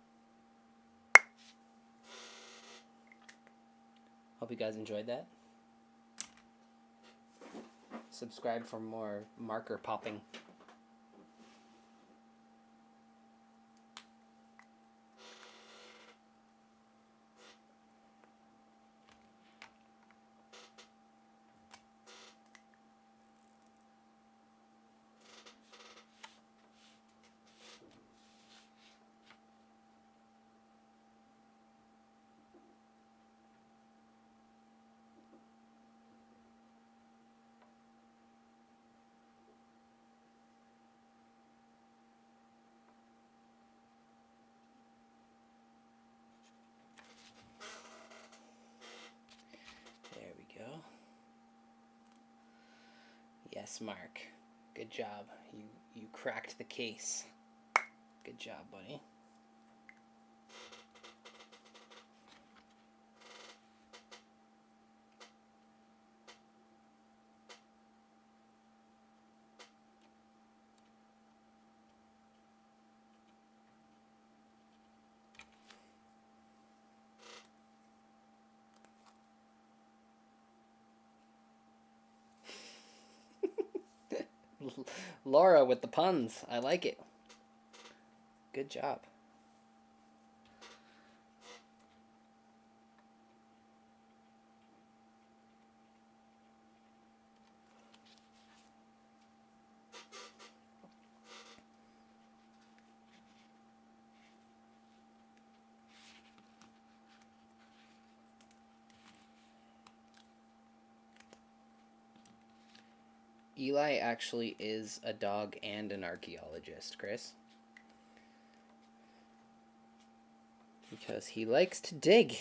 Hope you guys enjoyed that. Subscribe for more marker popping. There we go. Yes, Mark. Good job. You cracked the case. Good job, buddy. Laura with the puns. I like it. Good job. Eli actually is a dog and an archaeologist, Chris. Because he likes to dig.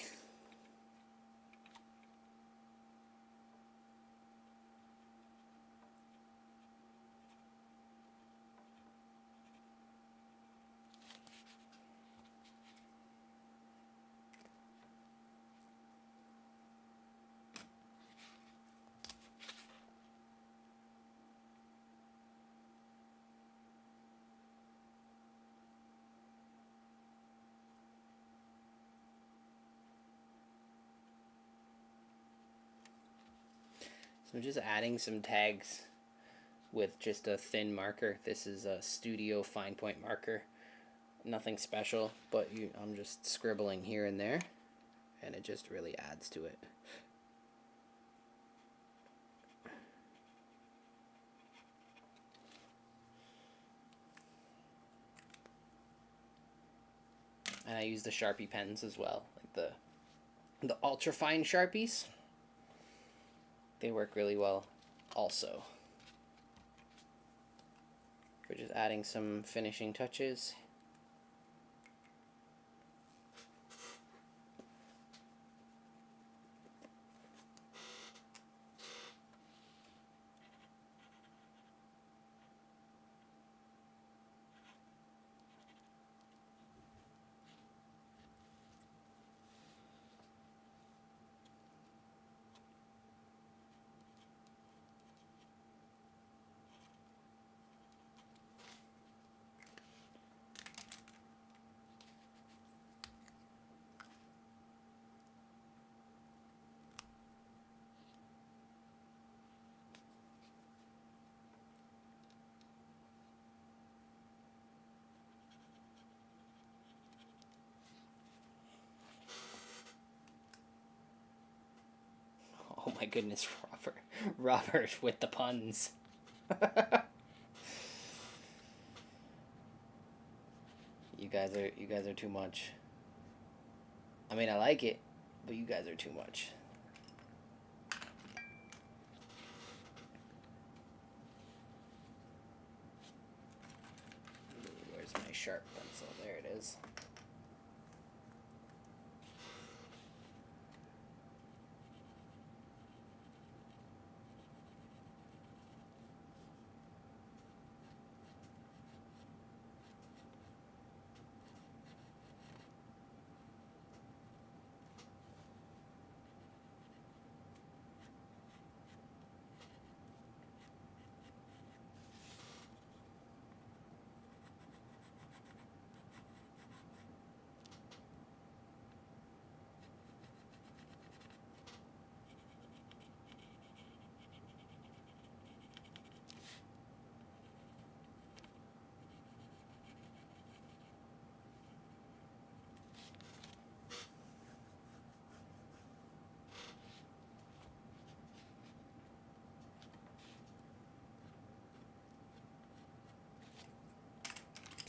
So I'm just adding some tags with just a thin marker. This is a Studio fine point marker. Nothing special, but I'm just scribbling here and there, and it just really adds to it. And I use the Sharpie pens as well, like the ultra fine Sharpies. They work really well also. We're just adding some finishing touches. Oh my goodness, Robert with the puns. You guys are too much. I mean, I like it, but you guys are too much. Where's my sharp pencil? There it is.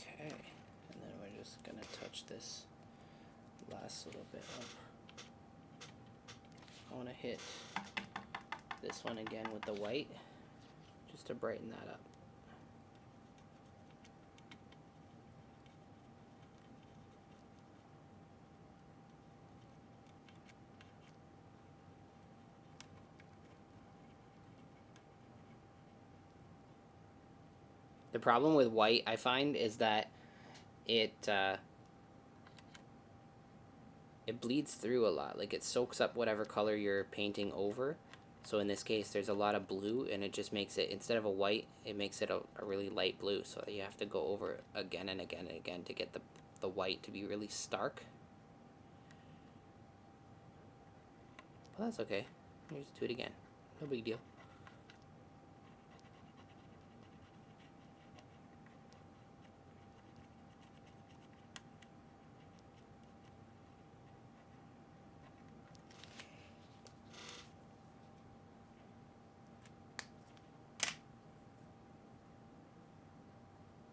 Okay, and then we're just gonna touch this last little bit up. I want to hit this one again with the white, just to brighten that up. The problem with white, I find, is that it bleeds through a lot. Like, it soaks up whatever color you're painting over. So in this case, there's a lot of blue, and it just makes it, instead of a white, it makes it a really light blue. So you have to go over it again and again and again to get the white to be really stark. Well, that's okay. You just do it again. No big deal.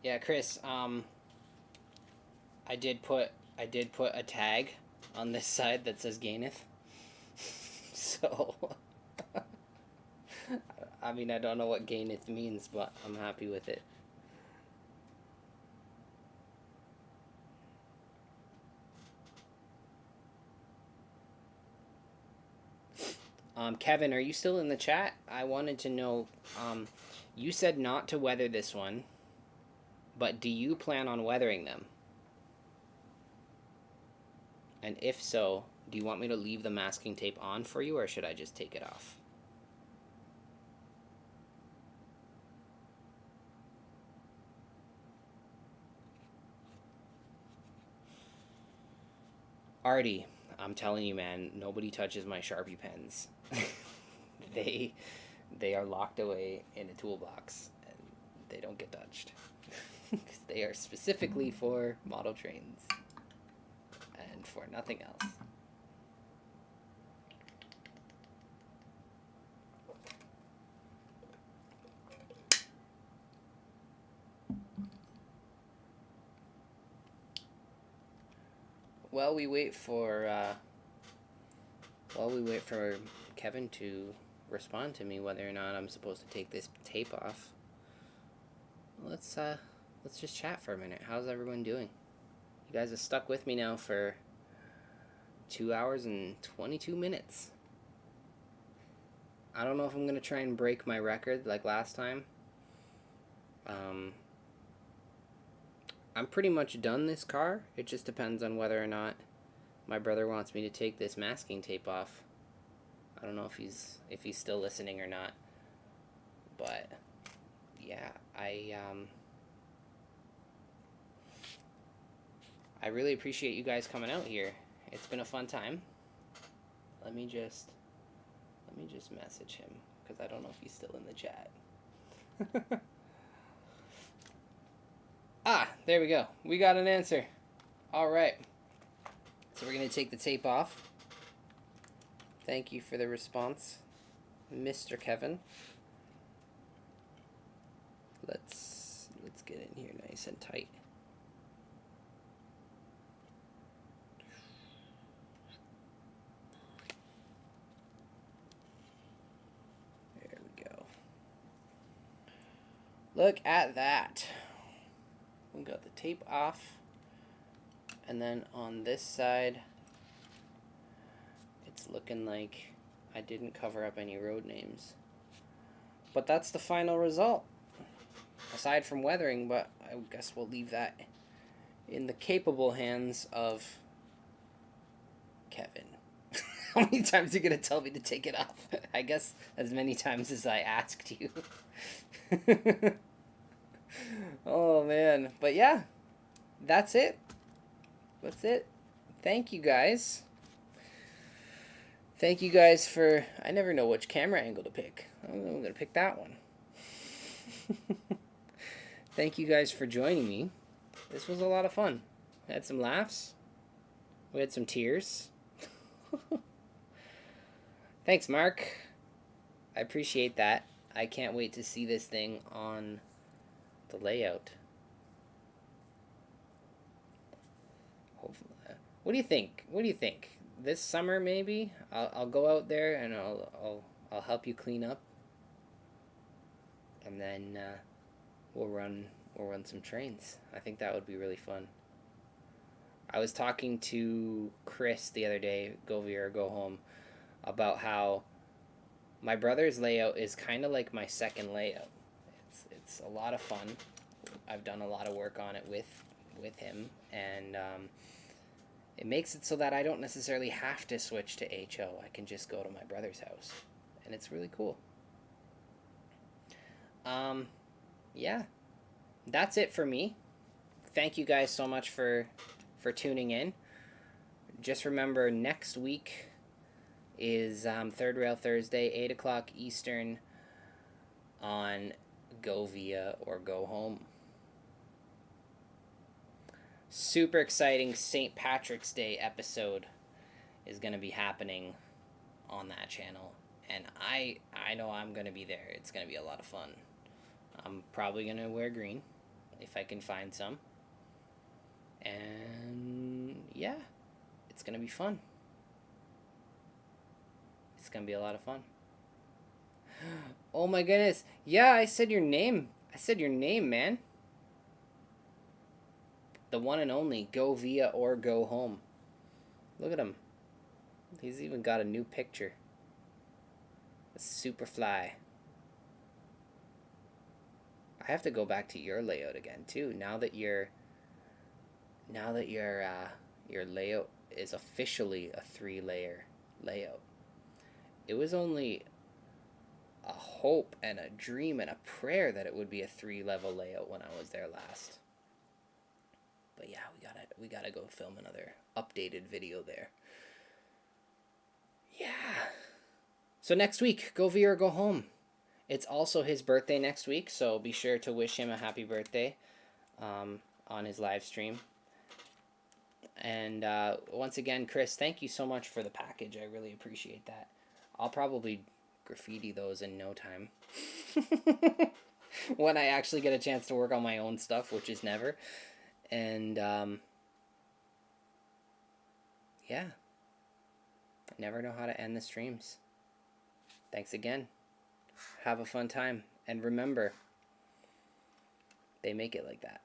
Yeah, Chris, I did put a tag on this side that says Gaineth. So I mean, I don't know what Gaineth means, but I'm happy with it. Kevin, are you still in the chat? I wanted to know, you said not to weather this one, but do you plan on weathering them? And if so, do you want me to leave the masking tape on for you, or should I just take it off? Artie, I'm telling you, man, nobody touches my Sharpie pens. They are locked away in a toolbox, and they don't get touched. Because they are specifically for model trains and for nothing else. While we wait for Kevin to respond to me whether or not I'm supposed to take this tape off, let's just chat for a minute. How's everyone doing? You guys have stuck with me now for 2 hours and 22 minutes. I don't know if I'm gonna try and break my record like last time. I'm pretty much done this car. It just depends on whether or not my brother wants me to take this masking tape off. I don't know if he's still listening or not. But yeah, I really appreciate you guys coming out here. It's been a fun time. Let me just message him because I don't know if he's still in the chat. Ah, there we go. We got an answer. All right. So we're going to take the tape off. Thank you for the response, Mr. Kevin. Let's get in here nice and tight. There we go. Look at that. We got the tape off, and then on this side it's looking like I didn't cover up any road names, but that's the final result aside from weathering. But I guess we'll leave that in the capable hands of Kevin. How many times are you gonna tell me to take it off? I guess as many times as I asked you. Oh man, but yeah, that's it. That's it. Thank you guys. Thank you guys for, I never know which camera angle to pick. I'm gonna pick that one. Thank you guys for joining me. This was a lot of fun. We had some laughs. We had some tears. Thanks, Mark. I appreciate that. I can't wait to see this thing on the layout. Hopefully. What do you think? What do you think? This summer, maybe I'll go out there and I'll help you clean up, and then we'll run some trains. I think that would be really fun. I was talking to Chris the other day, Go Veer, Go Home, about how my brother's layout is kind of like my second layout. It's a lot of fun. I've done a lot of work on it with him, and it makes it so that I don't necessarily have to switch to HO. I can just go to my brother's house, and it's really cool. Yeah, that's it for me. Thank you guys so much for tuning in. Just remember, next week is Third Rail Thursday, 8 o'clock Eastern on Go Via or Go Home. Super exciting St. Patrick's Day episode is going to be happening on that channel, and I know I'm going to be there. It's going to be a lot of fun. I'm probably going to wear green if I can find some, and yeah, it's going to be fun. It's going to be a lot of fun. Oh my goodness. Yeah, I said your name. I said your name, man. The one and only Go Via or Go Home. Look at him. He's even got a new picture. A Superfly. I have to go back to your layout again too. Now that your layout is officially a 3-layer layout. It was only a hope and a dream and a prayer that it would be a 3-level layout when I was there last. But yeah, we gotta go film another updated video there. Yeah. So next week, Go Via or Go Home. It's also his birthday next week, so be sure to wish him a happy birthday on his live stream. And once again, Chris, thank you so much for the package. I really appreciate that. I'll probably graffiti those in no time. When I actually get a chance to work on my own stuff, which is never. And yeah, I never know how to end the streams. Thanks again. Have a fun time, and remember, they make it like that.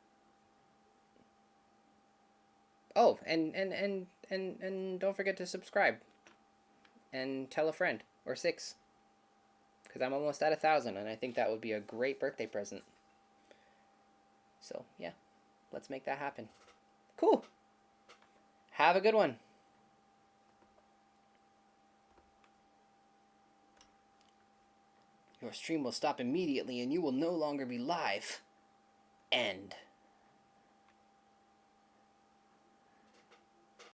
Oh, and don't forget to subscribe. And tell a friend. Or 6. Because I'm almost at 1,000, and I think that would be a great birthday present. So, yeah. Let's make that happen. Cool. Have a good one. Your stream will stop immediately, and you will no longer be live. End.